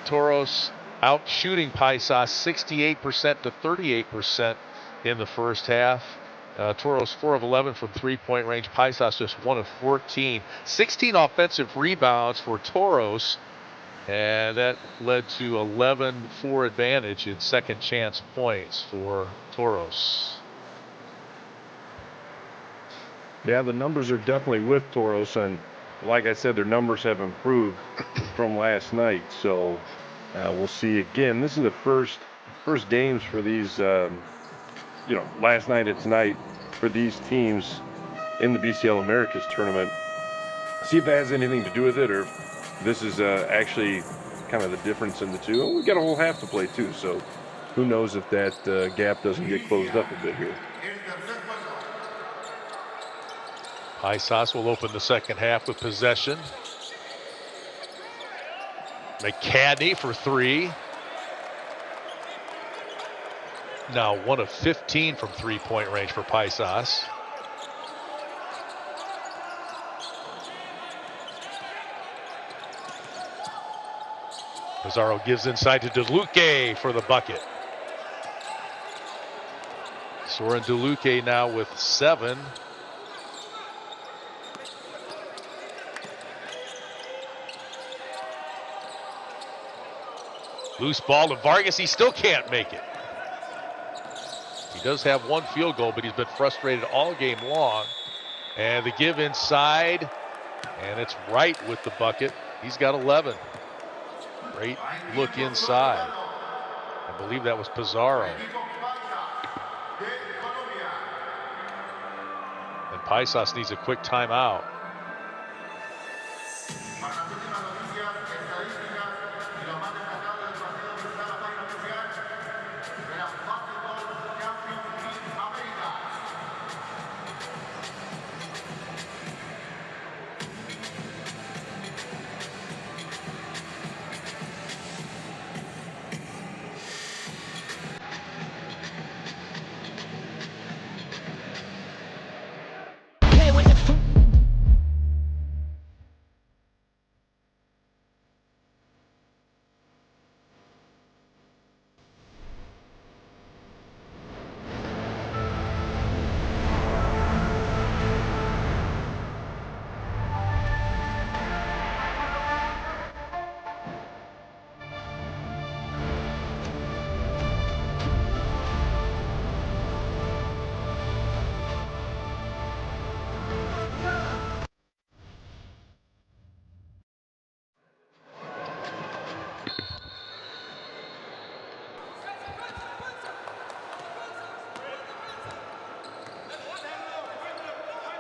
Speaker 2: Toros out shooting Paisas 68% to 38% in the first half. Toros 4 of 11 from three-point range. Paisas just 1 of 14. 16 offensive rebounds for Toros, and that led to 11-4 advantage in second chance points for Toros.
Speaker 3: Yeah, the numbers are definitely with Toros, and like I said, their numbers have improved from last night. So we'll see again. This is the first games for these, last night and tonight for these teams in the BCL Americas tournament. See if that has anything to do with it, or if this is actually kind of the difference in the two. And we got a whole half to play too, so who knows if that gap doesn't get closed up a bit here.
Speaker 2: Paisas will open the second half with possession. McCadney for three. Now 1 of 15 from three-point range for Paisas. Pizarro gives inside to DeLuque for the bucket. Soren DeLuque now with 7. Loose ball to Vargas. He still can't make it. He does have 1 field goal, but he's been frustrated all game long. And the give inside, and it's Wright with the bucket. He's got 11. Great look inside. I believe that was Pizarro. And Paisas needs a quick timeout.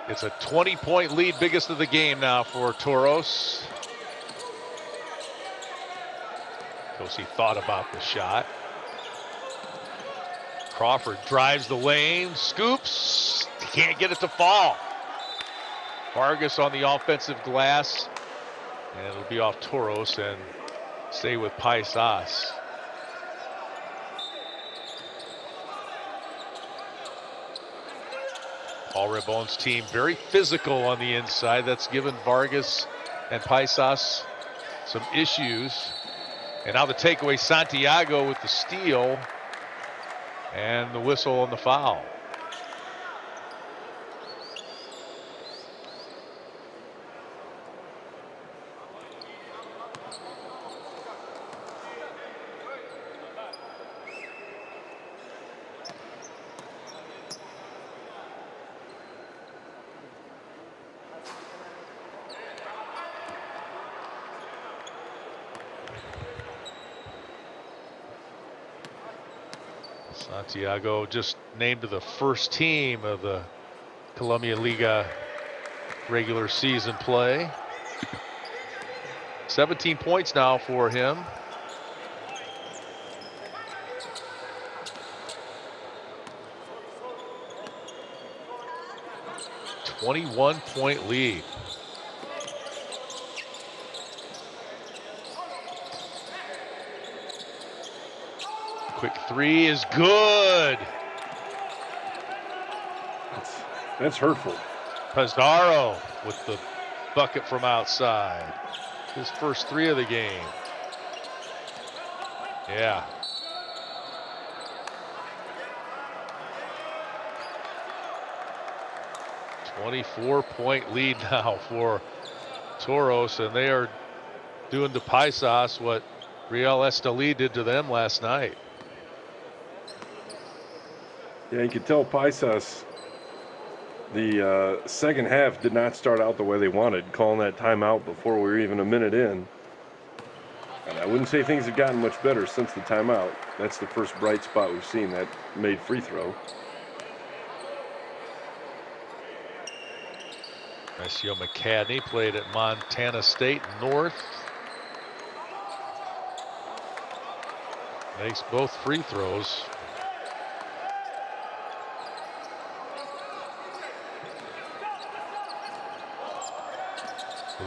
Speaker 2: It's a 20-point lead, biggest of the game now for Toros. Kosi thought about the shot. Crawford drives the lane, scoops, can't get it to fall. Vargas on the offensive glass, and it'll be off Toros and stay with Paisas. Paul Rebon's team very physical on the inside. That's given Vargas and Paisas some issues. And now the takeaway, Santiago with the steal and the whistle on the foul. Santiago just named to the first team of the Colombia Liga regular season play. 17 points now for him. A 21-point lead. Quick three is good.
Speaker 3: That's hurtful.
Speaker 2: Pizarro with the bucket from outside. His first three of the game. Yeah. A 24-point lead now for Toros, and they are doing to Paisas what Real Estelí did to them last night.
Speaker 3: Yeah, you could tell Paisas the second half did not start out the way they wanted, calling that timeout before we were even a minute in. And I wouldn't say things have gotten much better since the timeout. That's the first bright spot we've seen, that made free throw.
Speaker 2: Messio McCadney played at Montana State North. Makes both free throws.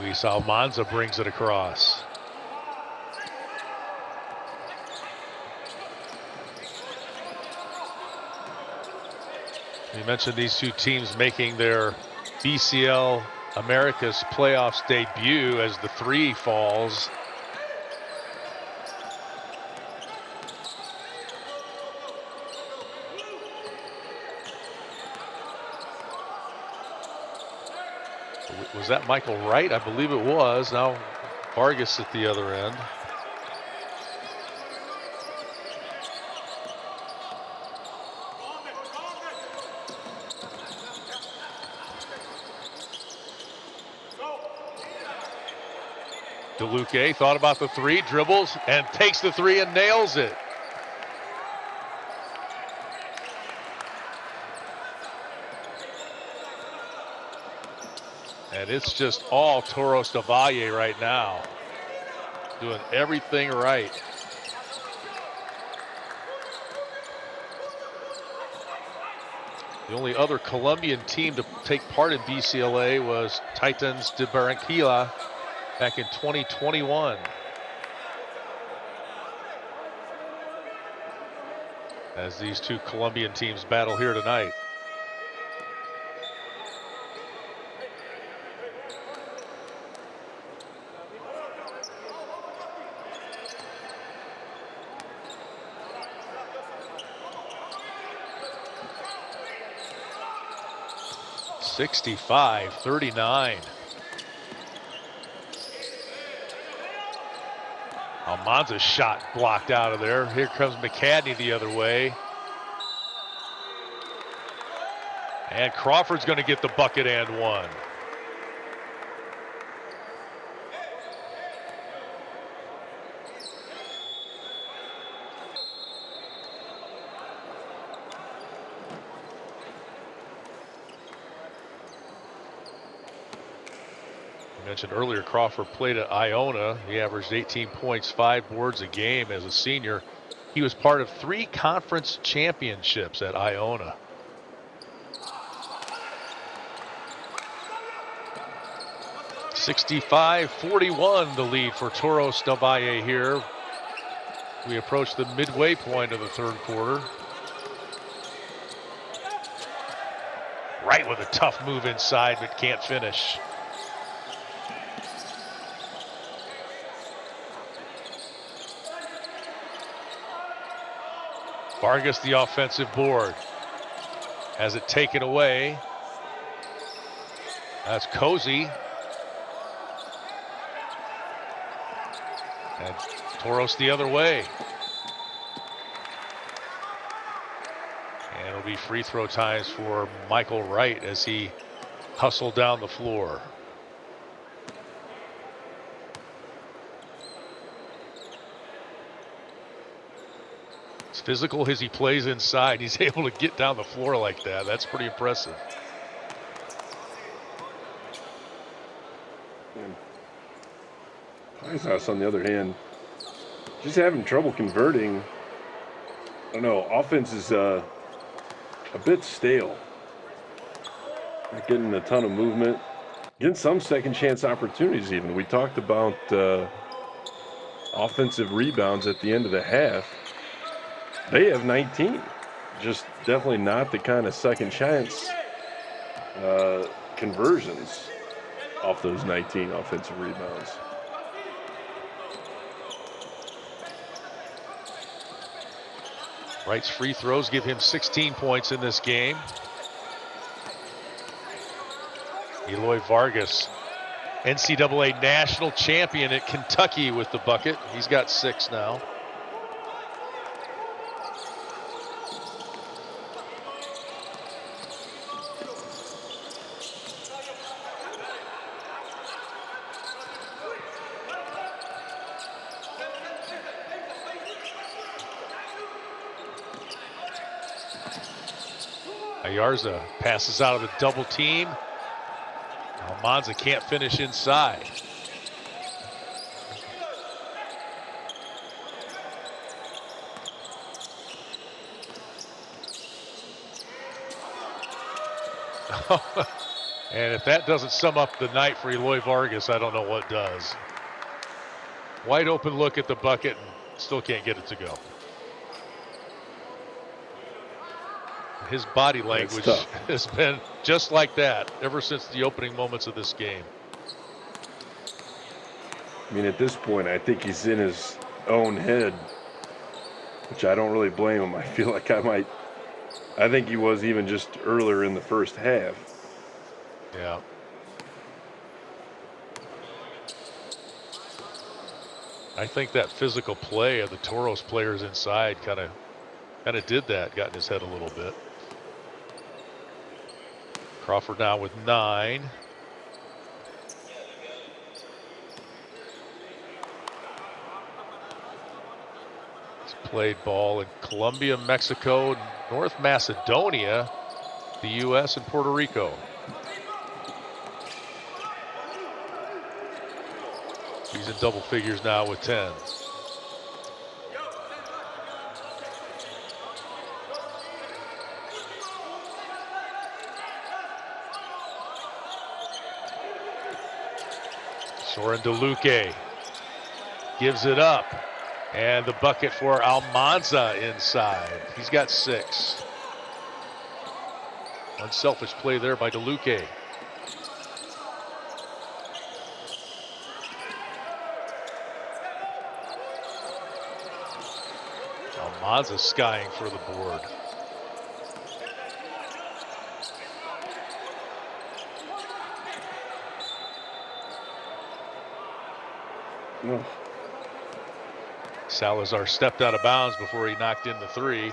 Speaker 2: Luis Almanza brings it across. We mentioned these two teams making their BCL Americas playoffs debut as the three falls. Was that Michael Wright? I believe it was. Now Vargas at the other end. DeLuque thought about the three, dribbles, and takes the three and nails it. And it's just all Toros del Valle right now. Doing everything right. The only other Colombian team to take part in BCLA was Titans de Barranquilla back in 2021. As these two Colombian teams battle here tonight. (65-39). Almanza's shot blocked out of there. Here comes McCadney the other way. And Crawford's going to get the bucket and one. I mentioned earlier, Crawford played at Iona. He averaged 18 points, 5 boards a game as a senior. He was part of 3 conference championships at Iona. (65-41) the lead for Toros del Valle here. We approach the midway point of the third quarter. Right with a tough move inside, but can't finish. Vargas, the offensive board, has it taken away. That's Cozy. And Toros the other way. And it'll be free throw times for Michael Wright as he hustled down the floor. As physical as he plays inside, he's able to get down the floor like that. That's pretty impressive.
Speaker 3: Paisas, on the other hand, just having trouble converting. I don't know, offense is a bit stale. Not getting a ton of movement. Getting some second chance opportunities even. We talked about offensive rebounds at the end of the half. They have 19. Just definitely not the kind of second chance conversions off those 19 offensive rebounds.
Speaker 2: Wright's free throws give him 16 points in this game. Eloy Vargas, NCAA national champion at Kentucky with the bucket. He's got 6 now. Ayarza passes out of the double team. Almanza can't finish inside. And if that doesn't sum up the night for Eloy Vargas, I don't know what does. Wide open look at the bucket and still can't get it to go. His body language has been just like that ever since the opening moments of this game.
Speaker 3: I mean, at this point, I think he's in his own head, which I don't really blame him. I feel like I think he was even just earlier in the first half.
Speaker 2: Yeah. I think that physical play of the Toros players inside kind of did that, got in his head a little bit. Crawford now with 9. He's played ball in Colombia, Mexico, North Macedonia, the U.S., and Puerto Rico. He's in double figures now with 10. Soren DeLuque gives it up. And the bucket for Almanza inside. He's got 6. Unselfish play there by DeLuque. Almanza skying for the board.
Speaker 3: No.
Speaker 2: Salazar stepped out of bounds before he knocked in the 3.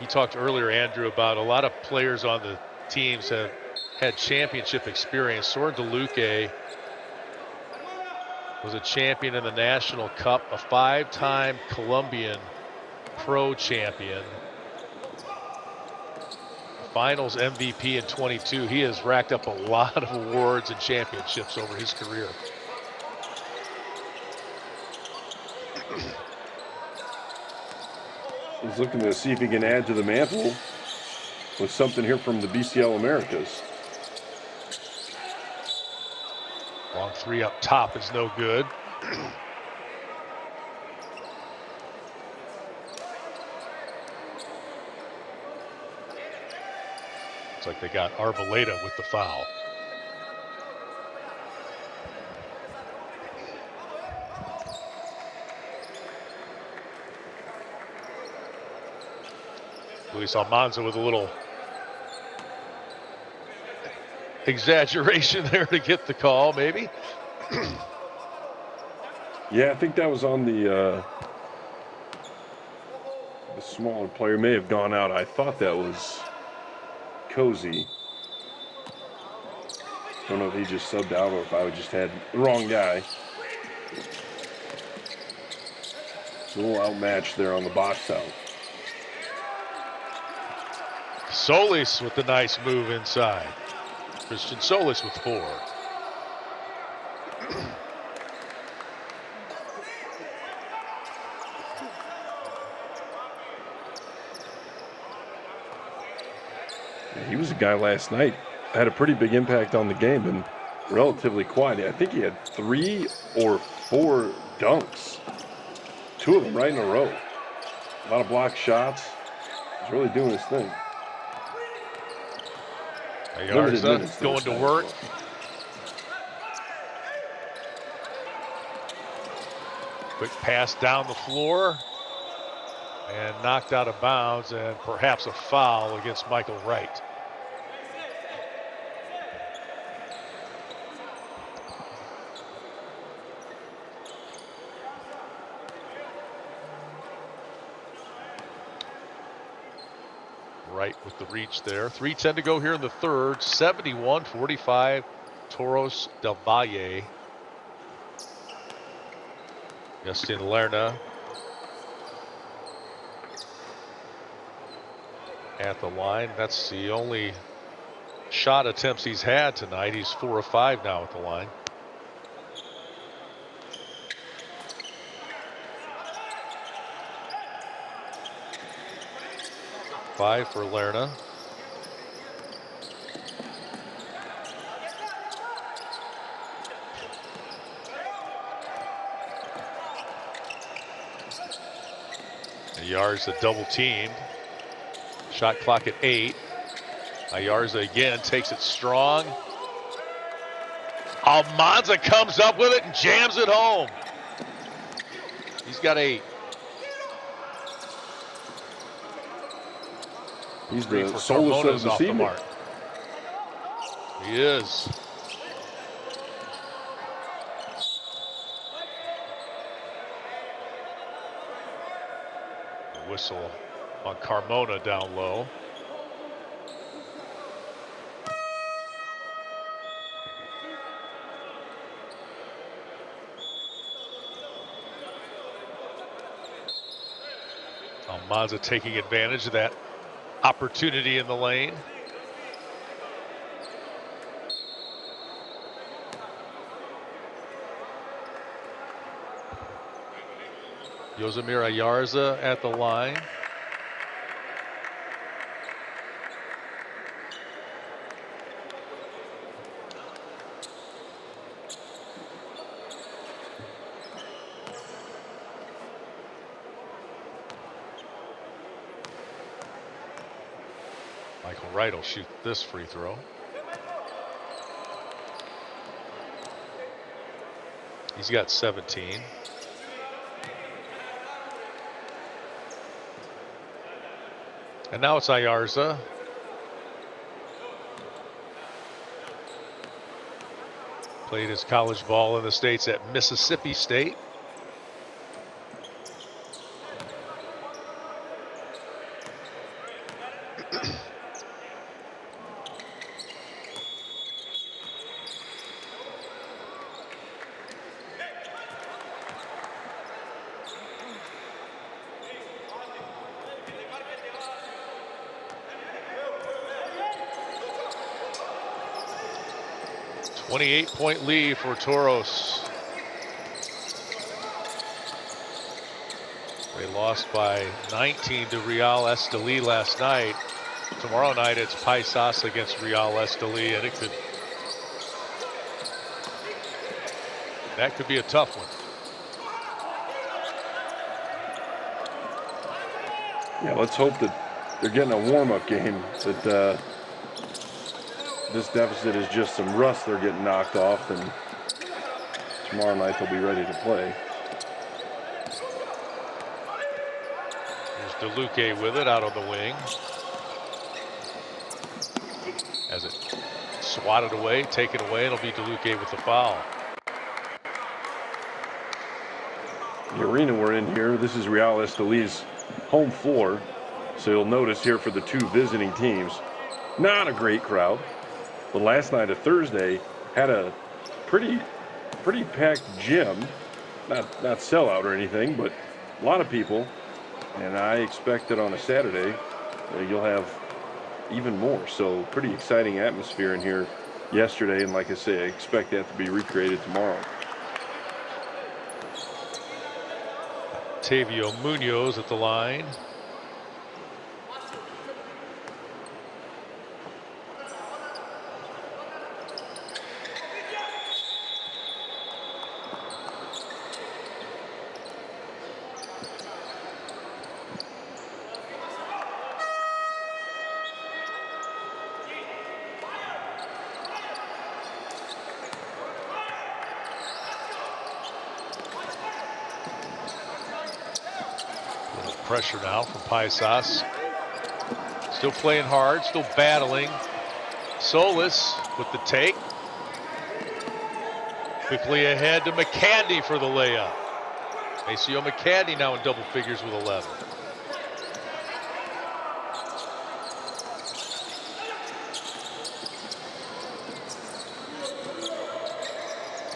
Speaker 2: You talked earlier, Andrew, about a lot of players on the teams have had championship experience. Soren DeLuque was a champion in the National Cup, a 5-time Colombian pro champion, Finals MVP in 22. He has racked up a lot of awards and championships over his career.
Speaker 3: He's looking to see if he can add to the mantle with something here from the BCL Americas.
Speaker 2: Long three up top is no good. Looks like they got Arboleda with the foul. Luis Almanza with a little exaggeration there to get the call, maybe.
Speaker 3: Yeah, I think that was on the smaller player may have gone out. I thought that was Cozy. Don't know if he just subbed out or if I just had the wrong guy. A little outmatched there on the box out.
Speaker 2: Solis with the nice move inside. Christian Solis with 4.
Speaker 3: He was a guy last night, had a pretty big impact on the game and relatively quiet. I think he had 3 or 4 dunks. 2 of them right in a row. A lot of blocked shots. He's really doing his thing.
Speaker 2: Ayarza going to work. Quick pass down the floor and knocked out of bounds, and perhaps a foul against Michael Wright. Right with the reach there. 3:10 to go here in the third. 71-45 Toros del Valle. Justin Lerna at the line. That's the only shot attempts he's had tonight. He's 4 of 5 now at the line. Five for Lerna. Ayarza double teamed. Shot clock at 8. Ayarza again takes it strong. Almanza comes up with it and jams it home. He's got 8.
Speaker 3: He's the Solis of the season.
Speaker 2: He is. Whistle on Carmona down low. Almanza taking advantage of that opportunity in the lane. Yosemir Ayarza at the line. Michael Wright will shoot this free throw. He's got 17. And now it's Ayarza. Played his college ball in the States at Mississippi State. 28-point lead for Toros. They lost by 19 to Real Estelí last night. Tomorrow night it's Paisas against Real Estelí, and that could be a tough one.
Speaker 3: Yeah, let's hope that they're getting a warm-up game, that this deficit is just some rust they're getting knocked off, and tomorrow night they'll be ready to play.
Speaker 2: Here's DeLuque with it out on the wing. As it swatted away, taken away, it'll be DeLuque with the foul.
Speaker 3: The arena we're in here, this is Real Estelí's home floor. So you'll notice here for the two visiting teams, not a great crowd. But last night, a Thursday, had a pretty packed gym. Not sellout or anything, but a lot of people. And I expect that on a Saturday, you'll have even more. So pretty exciting atmosphere in here yesterday. And like I say, I expect that to be recreated tomorrow.
Speaker 2: Tavio Munoz at the line. Pressure now from Paisas. Still playing hard, still battling. Solis with the take. Quickly ahead to McCandy for the layup. Maceo McCandy now in double figures with 11.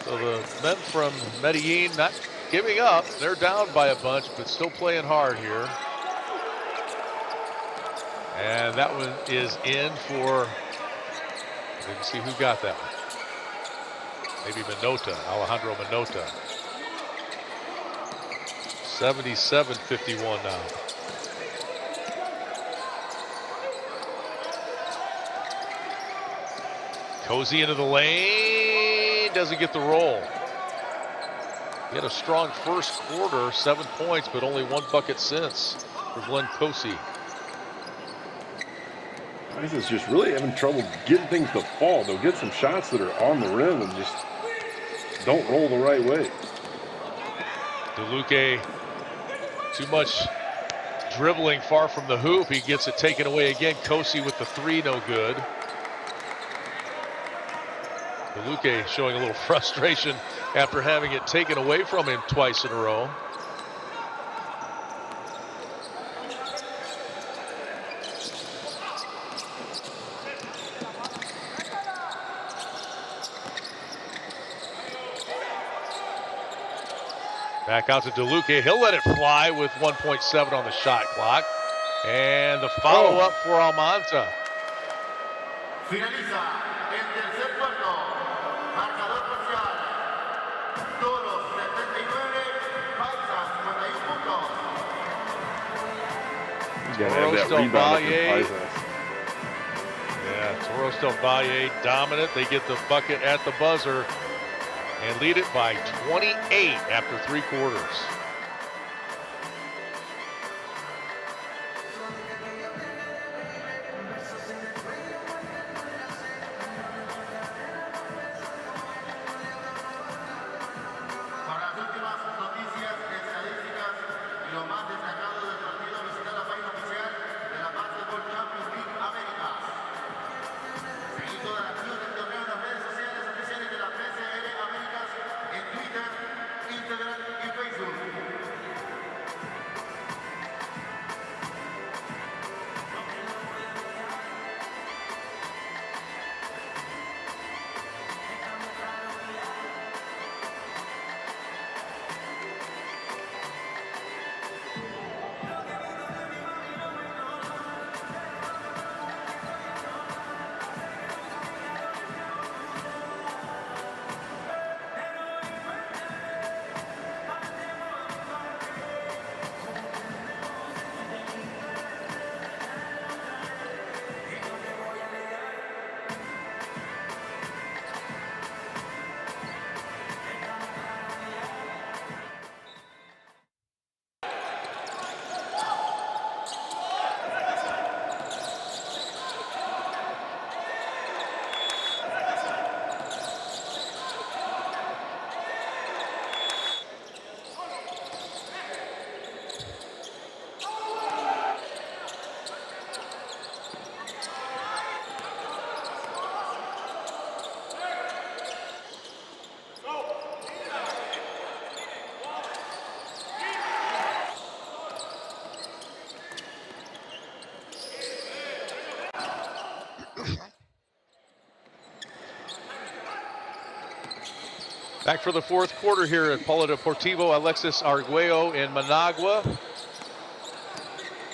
Speaker 2: So the men from Medellin not giving up. They're down by a bunch, but still playing hard here. And that one is in for, I didn't see who got that one. Maybe Minota, Alejandro Minota. 77-51 now. Cozy into the lane, doesn't get the roll. He had a strong first quarter, 7 points, but only 1 bucket since for Glenn Cozy.
Speaker 3: Paisas just really having trouble getting things to fall. They'll get some shots that are on the rim and just don't roll the right way.
Speaker 2: DeLuque, too much dribbling far from the hoop. He gets it taken away again. Cozy with the 3, no good. DeLuque showing a little frustration after having it taken away from him twice in a row. Back out to DeLuque. He'll let it fly with 1.7 on the shot clock. And the follow-up for Almanza.
Speaker 1: Finaliza el tercer cuarto. Marcador parcial. Toros 79, Paisas 51 puntos.
Speaker 3: He's got to have that
Speaker 2: Toros del
Speaker 3: rebound
Speaker 2: Valle.
Speaker 3: from Paisas.
Speaker 2: Yeah, Toros del Valle dominant. They get the bucket at the buzzer and lead it by 28 after 3 quarters.
Speaker 1: Para las últimas noticias, estadísticas y lo más destacado del partido, visita la página oficial de la Basketball Champions League Américas. Seguí toda la acción del torneo en las redes sociales oficiales de la PCL Américas en Twitter, Instagram y Facebook.
Speaker 2: Back for the fourth quarter here at Polo Deportivo Alexis Arguello in Managua.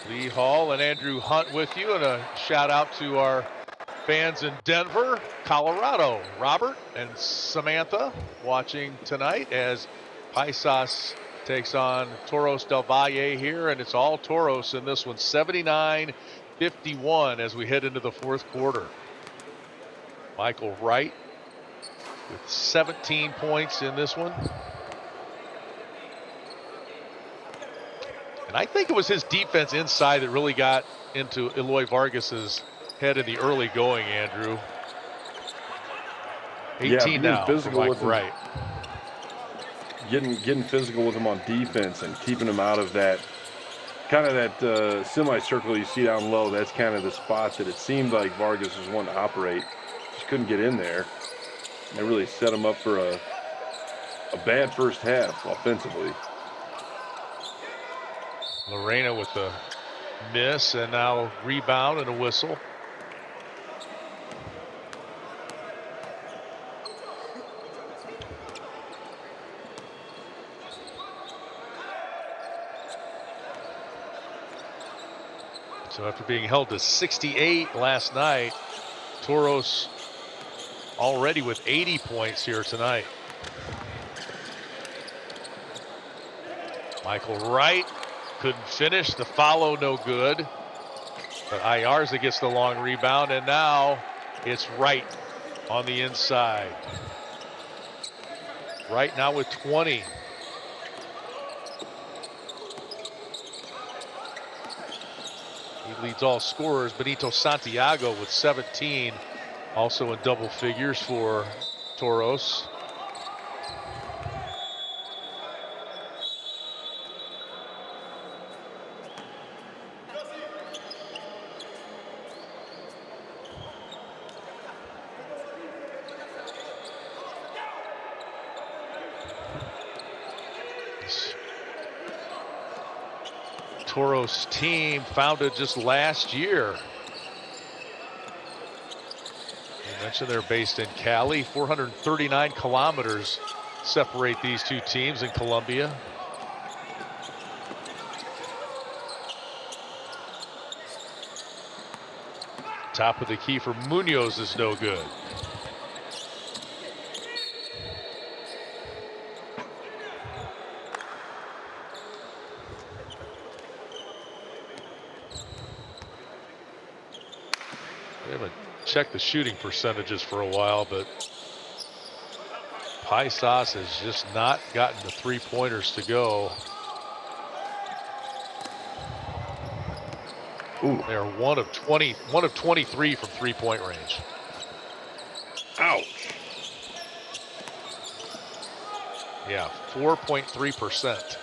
Speaker 2: Lee Hall and Andrew Hunt with you, and a shout out to our fans in Denver, Colorado, Robert and Samantha, watching tonight as Paisas takes on Toros del Valle here, and it's all Toros in this one, 79-51 as we head into the fourth quarter. Michael Wright with 17 points in this one. And I think it was his defense inside that really got into Eloy Vargas's head in the early going, Andrew. 18 now for Mike Wright.
Speaker 3: Getting physical with him on defense and keeping him out of that kind of that semicircle you see down low. That's kind of the spot that it seemed like Vargas was wanting to operate. Just couldn't get in there. That really set him up for a bad first half offensively.
Speaker 2: Lorena with the miss, and now rebound and a whistle. So after being held to 68 last night, Toros already with 80 points here tonight. Michael Wright couldn't finish. The follow no good. But Ayarza gets the long rebound, and now it's Wright on the inside. Wright now with 20. He leads all scorers. Benito Santiago with 17, also in double figures for Toros. Toros team founded just last year. I mentioned they're based in Cali. 439 kilometers separate these two teams in Colombia. Top of the key for Munoz is no good. We haven't checked the shooting percentages for a while, but Paisas has just not gotten the three-pointers to go.
Speaker 3: Ooh.
Speaker 2: They are one of 23 from three-point range.
Speaker 3: Ouch.
Speaker 2: Yeah, 4.3%.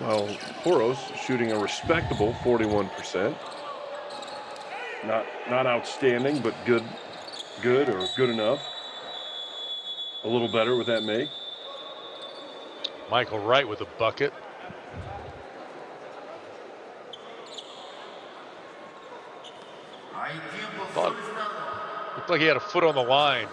Speaker 3: Well, Toros shooting a respectable 41%. Not outstanding, but good or good enough. A little better with that make.
Speaker 2: Michael Wright with a bucket. Looked like he had a foot on the line.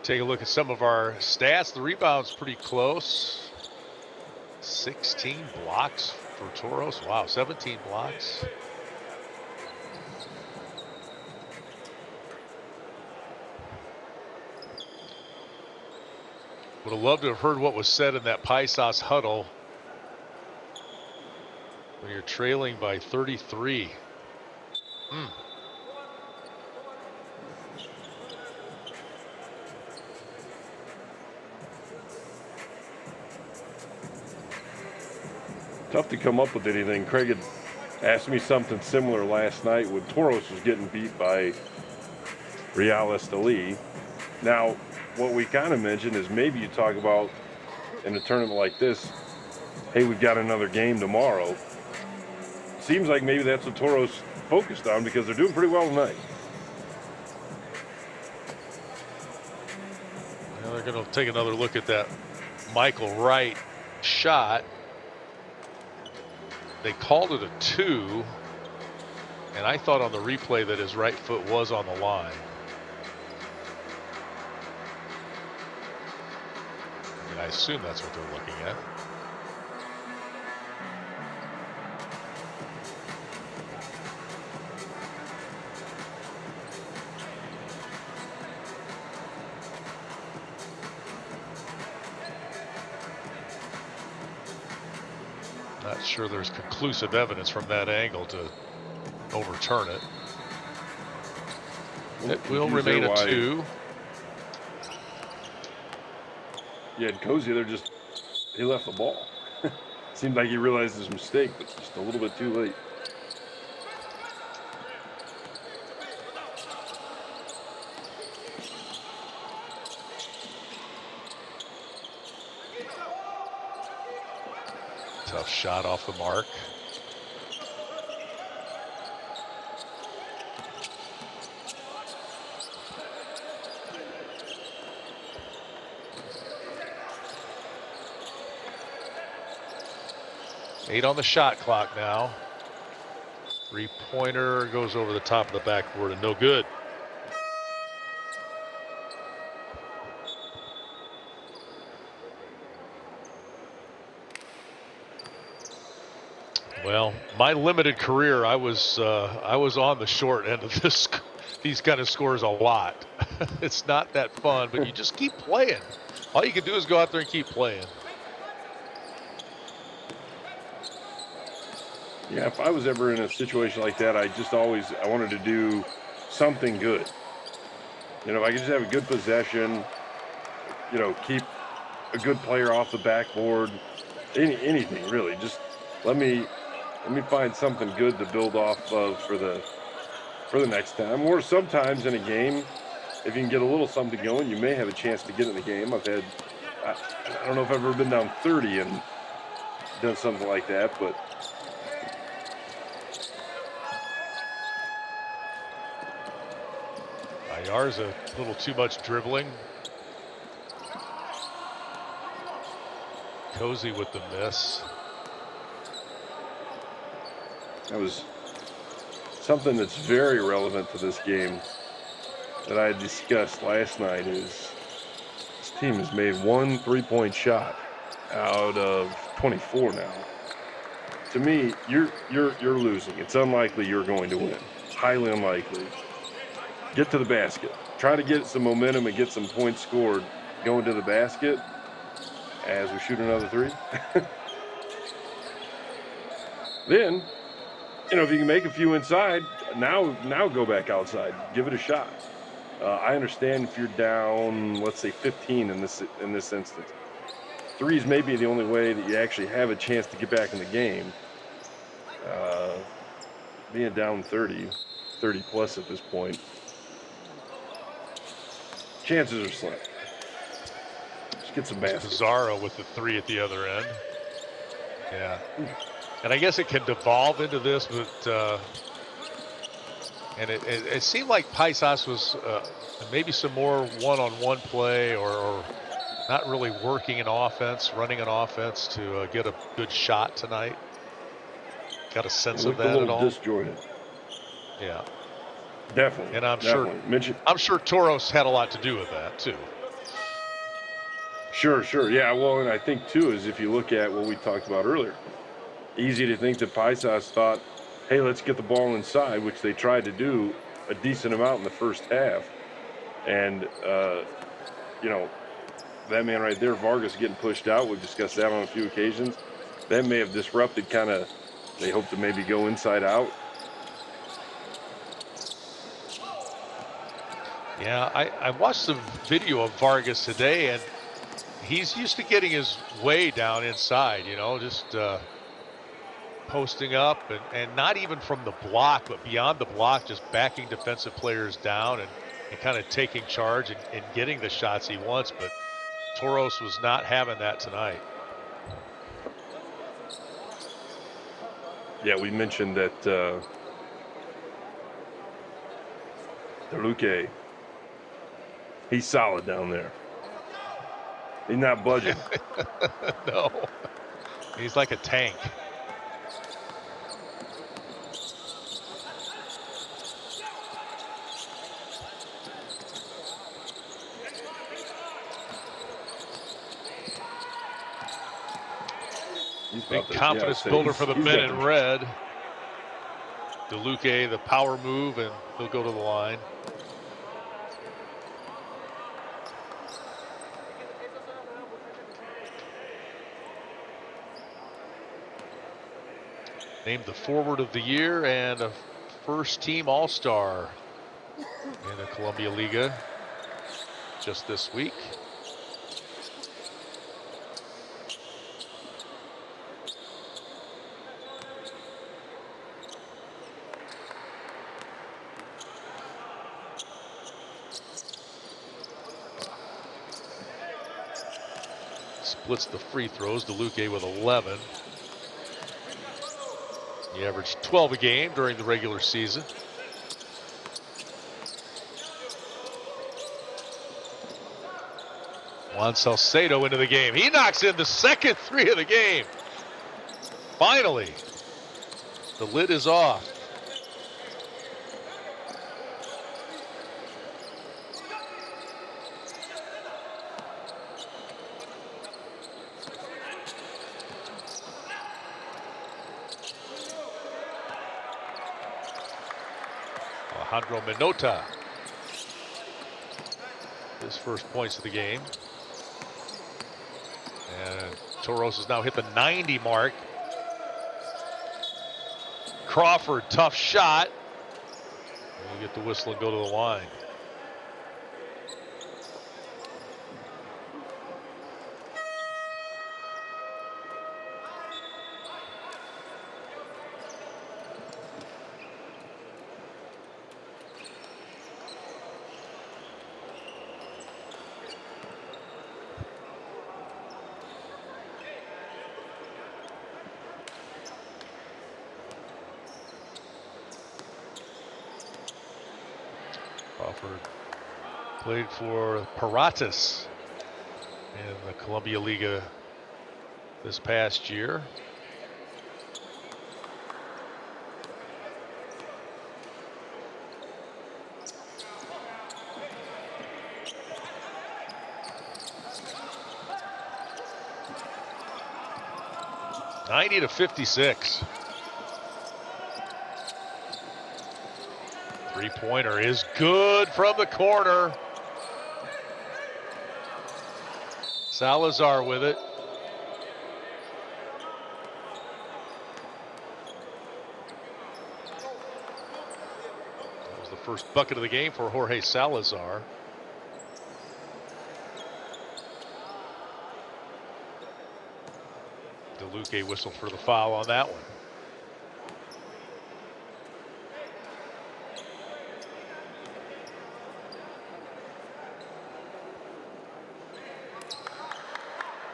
Speaker 2: Take a look at some of our stats. The rebound's pretty close. 16 blocks for Toros. Wow, 17 blocks. Would have loved to have heard what was said in that Paisas huddle when you're trailing by 33.
Speaker 3: Tough to come up with anything. Craig had asked me something similar last night when Toros was getting beat by Real Esteli. Now, what we kind of mentioned is maybe you talk about in a tournament like this, hey, we've got another game tomorrow. Seems like maybe that's what Toros focused on because they're doing pretty well tonight.
Speaker 2: Well, they're going to take another look at that Michael Wright shot. They called it a 2, and I thought on the replay that his right foot was on the line. I mean, I assume that's what they're looking at. Not sure there's conclusive evidence from that angle to overturn it. It will remain a 2.
Speaker 3: Yeah, and Cozy, he left the ball. Seemed like he realized his mistake, but just a little bit too late.
Speaker 2: Tough shot off the mark. Eight on the shot clock now. 3-pointer goes over the top of the backboard and no good. Well, my limited career, I was on the short end of these kind of scores a lot. It's not that fun, but you just keep playing. All you can do is go out there and keep playing.
Speaker 3: Yeah, if I was ever in a situation like that, I wanted to do something good. You know, if I could just have a good possession, you know, keep a good player off the backboard, anything really. Just let me find something good to build off of for the next time. Or sometimes in a game, if you can get a little something going, you may have a chance to get in the game. I don't know if I've ever been down 30 and done something like that, but
Speaker 2: Ayar's a little too much dribbling. Cozy with the miss.
Speaker 3: that was something that's very relevant to this game that I discussed last night. Is this team has made one 3-point shot out of 24 now. To me, you're losing. It's unlikely you're going to win. Highly unlikely. Get to the basket. Try to get some momentum and get some points scored going to the basket as we shoot another 3. Then, you know, if you can make a few inside, now go back outside. Give it a shot. I understand if you're down, let's say 15 in this instance. Threes may be the only way that you actually have a chance to get back in the game. Being down 30 plus at this point, chances are slim. Just get some baskets.
Speaker 2: Pizarro with the 3 at the other end. Yeah. And I guess it can devolve into this, but and it seemed like Paisas was maybe some more one-on-one play or not really working an offense, running an offense to get a good shot tonight. Got a sense of that at all?
Speaker 3: Disjointed.
Speaker 2: Yeah.
Speaker 3: Definitely.
Speaker 2: And I'm sure Toros had a lot to do with that too.
Speaker 3: Sure, sure. Yeah, well, and I think, too, is if you look at what we talked about earlier, easy to think that Paisas thought, hey, let's get the ball inside, which they tried to do a decent amount in the first half. And, you know, that man right there, Vargas, getting pushed out. We've discussed that on a few occasions. That may have disrupted kind of, they hope to maybe go inside out.
Speaker 2: Yeah, I watched some video of Vargas today, and he's used to getting his way down inside, you know, just posting up and not even from the block, but beyond the block, just backing defensive players down and kind of taking charge and getting the shots he wants. But Toros was not having that tonight.
Speaker 3: Yeah, we mentioned that DeLuque, he's solid down there. He's not budging.
Speaker 2: No, he's like a tank. Big confidence builder for the men in red. DeLuque, the power move, and he'll go to the line. Named the forward of the year and a first team All-Star in the Columbia Liga just this week. Splits the free throws. DeLuque with 11. He averaged 12 a game during the regular season. Juan Salcedo into the game. He knocks in the second three of the game. Finally, the lid is off. Alejandro Minota, his first points of the game. And Toros has now hit the 90 mark. Crawford, tough shot. We'll get the whistle and go to the line. Crawford played for Paratas in the Columbia Liga this past year. (90 to 56). Three-pointer is good from the corner. Salazar with it. That was the first bucket of the game for Jorge Salazar. DeLuque whistled for the foul on that one.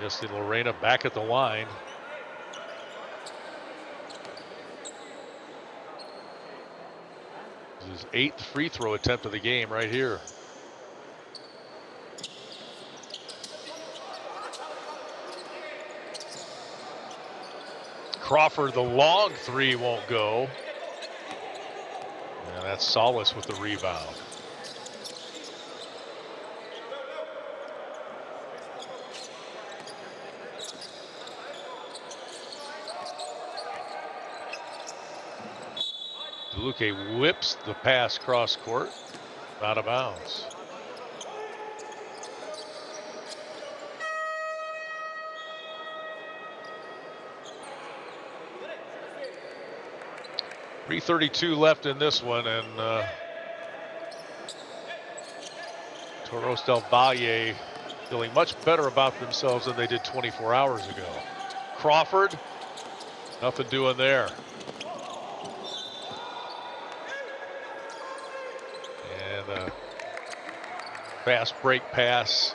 Speaker 2: Justin Lorena back at the line. This is his 8th free throw attempt of the game right here. Crawford, the long three won't go. And that's Salas with the rebound. DeLuque whips the pass cross court, out of bounds. .332 left in this one, and Toros del Valle feeling much better about themselves than they did 24 hours ago. Crawford, nothing doing there. And a fast break pass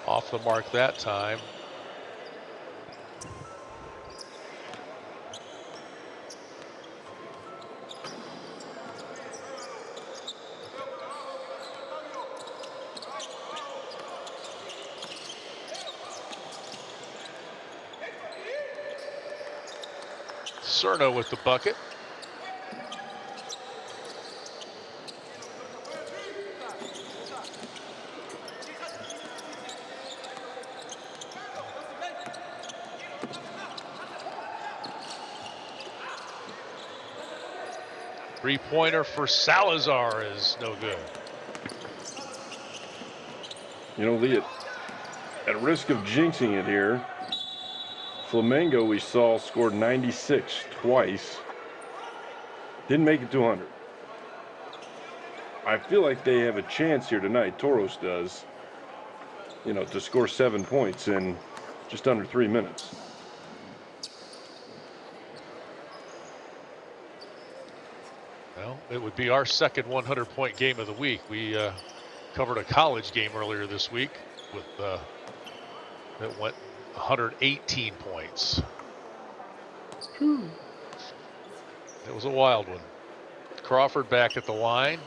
Speaker 2: off the mark that time. Cerno with the bucket. Three-pointer for Salazar is no good.
Speaker 3: You know, Lee, at risk of jinxing it here, Flamengo, we saw, scored 96 twice. Didn't make it to 100. I feel like they have a chance here tonight, Toros does, you know, to score 7 points in just under 3 minutes.
Speaker 2: Well, it would be our second 100-point game of the week. We covered a college game earlier this week with that went 118 points.
Speaker 3: Whew.
Speaker 2: It was a wild one. Crawford back at the line.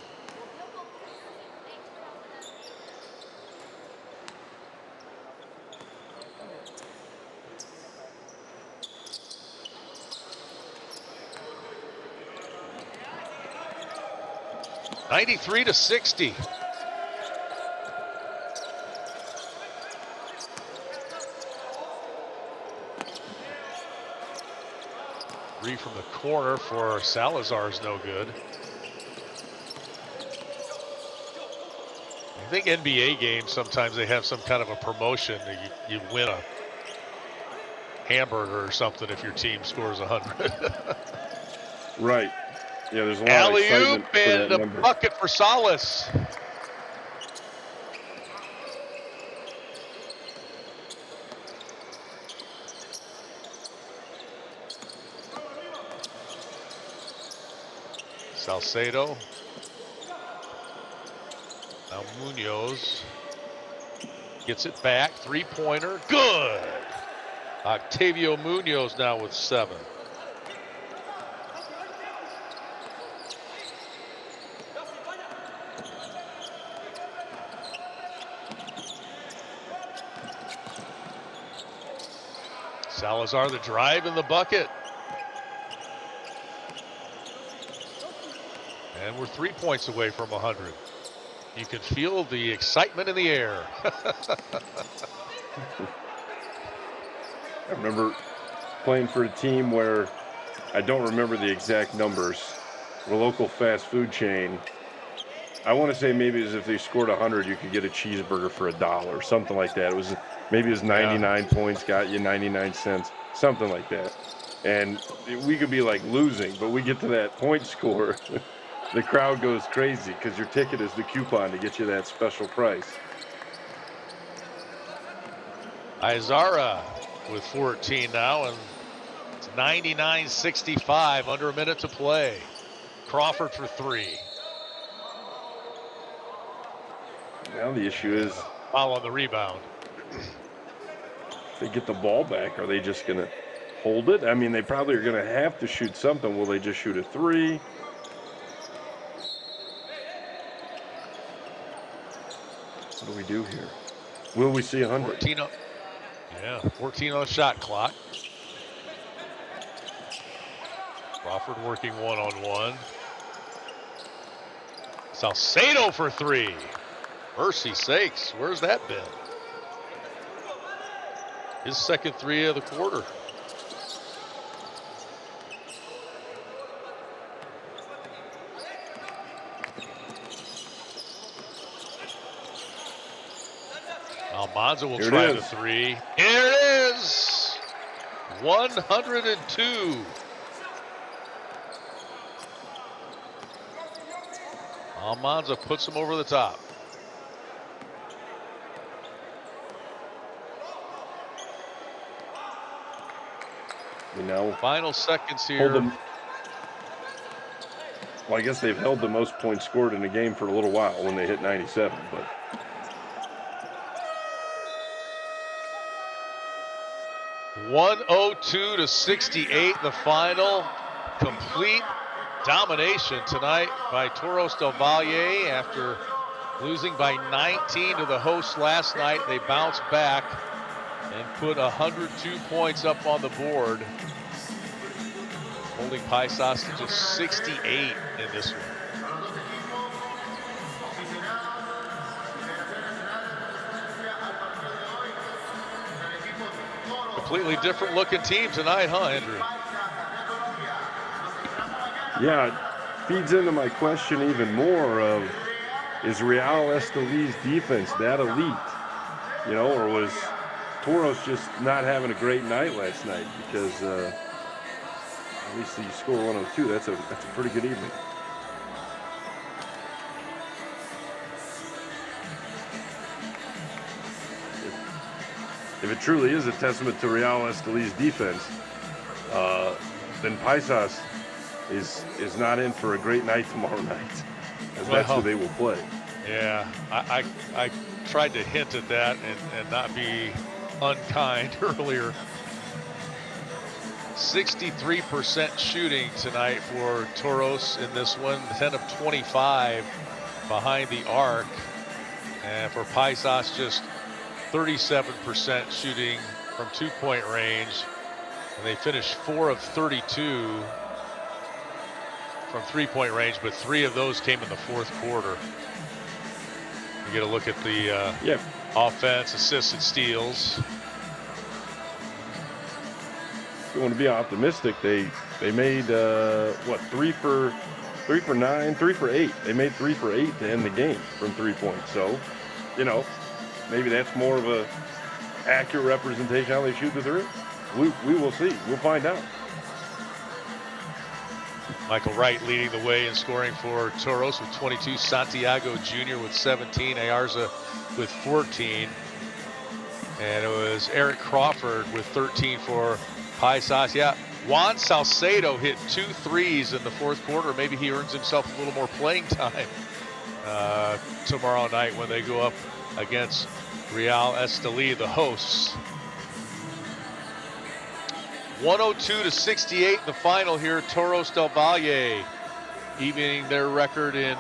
Speaker 2: (93-60). Three from the corner for Salazar is no good. I think NBA games, sometimes they have some kind of a promotion. You win a hamburger or something if your team scores 100.
Speaker 3: Right. Yeah, there's a lot of excitement for
Speaker 2: and
Speaker 3: that
Speaker 2: a
Speaker 3: number.
Speaker 2: bucket for Salas. Salcedo. Now Munoz gets it back. Three-pointer. Good. Octavio Munoz now with 7. Salazar the drive in the bucket. And we're 3 points away from 100. You can feel the excitement in the air.
Speaker 3: I remember playing for a team where I don't remember the exact numbers. A local fast food chain. I want to say maybe as if they scored 100, you could get a cheeseburger for $1, something like that. It was 99 points, got you 99 cents, something like that. And we could be like losing, but we get to that point score. The crowd goes crazy because your ticket is the coupon to get you that special price.
Speaker 2: Izara with 14 now, and it's 99-65, under a minute to play. Crawford for 3.
Speaker 3: Now the issue is,
Speaker 2: foul on the rebound.
Speaker 3: If they get the ball back, are they just going to hold it? I mean, they probably are going to have to shoot something. Will they just shoot a 3? What do we do here? Will we see 100?
Speaker 2: 14 on the shot clock. Crawford working one-on-one. Salcedo for 3. Mercy sakes, where's that been? His second 3 of the quarter. Monza will
Speaker 3: Here it
Speaker 2: try
Speaker 3: is.
Speaker 2: the three. Here it is. 102. Monza puts him over the top.
Speaker 3: You know,
Speaker 2: Final seconds
Speaker 3: hold
Speaker 2: here.
Speaker 3: them. Well, I guess they've held the most points scored in a game for a little while when they hit 97, but
Speaker 2: 102 to 68, the final. Complete domination tonight by Toros del Valle. After losing by 19 to the hosts last night, they bounced back and put 102 points up on the board, holding Paisas to just 68 in this one. Completely different looking team tonight, huh, Andrew?
Speaker 3: yeah, it feeds into my question even more of, is Real Esteli's defense that elite? You know, or was Toros just not having a great night last night? Because obviously you score 102, that's a pretty good evening. If it truly is a testament to Real Esteli's defense, then Paisas is not in for a great night tomorrow night, as that's who they will play.
Speaker 2: Yeah, I tried to hint at that and not be unkind earlier. 63% shooting tonight for Toros in this one, 10 of 25 behind the arc. And for Paisas, just 37% shooting from 2-point range. And they finished 4 of 32 from 3-point range, but 3 of those came in the fourth quarter. You get a look at the offense, assists, and steals.
Speaker 3: If you want to be optimistic, they made what, 3 for 9, 3 for 8. They made 3 for 8 to end the game from 3 points. So, you know, maybe that's more of a accurate representation how they shoot the three. We will see. We'll find out.
Speaker 2: Michael Wright leading the way in scoring for Toros with 22. Santiago Jr. with 17. Ayarza with 14. And it was Eric Crawford with 13 for Paisas. Yeah, Juan Salcedo hit 2 threes in the fourth quarter. Maybe he earns himself a little more playing time tomorrow night when they go up against Real Esteli, the hosts. 102 to 68 in the final here. Toros del Valle evening their record in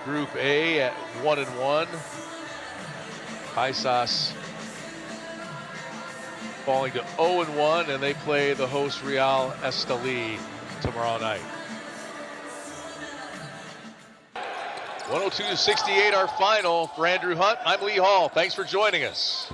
Speaker 2: Group A at 1-1. Paisas falling to 0-1, and they play the host Real Esteli tomorrow night. 102 to 68 our final. For Andrew Hunt, I'm Lee Hall. Thanks for joining us.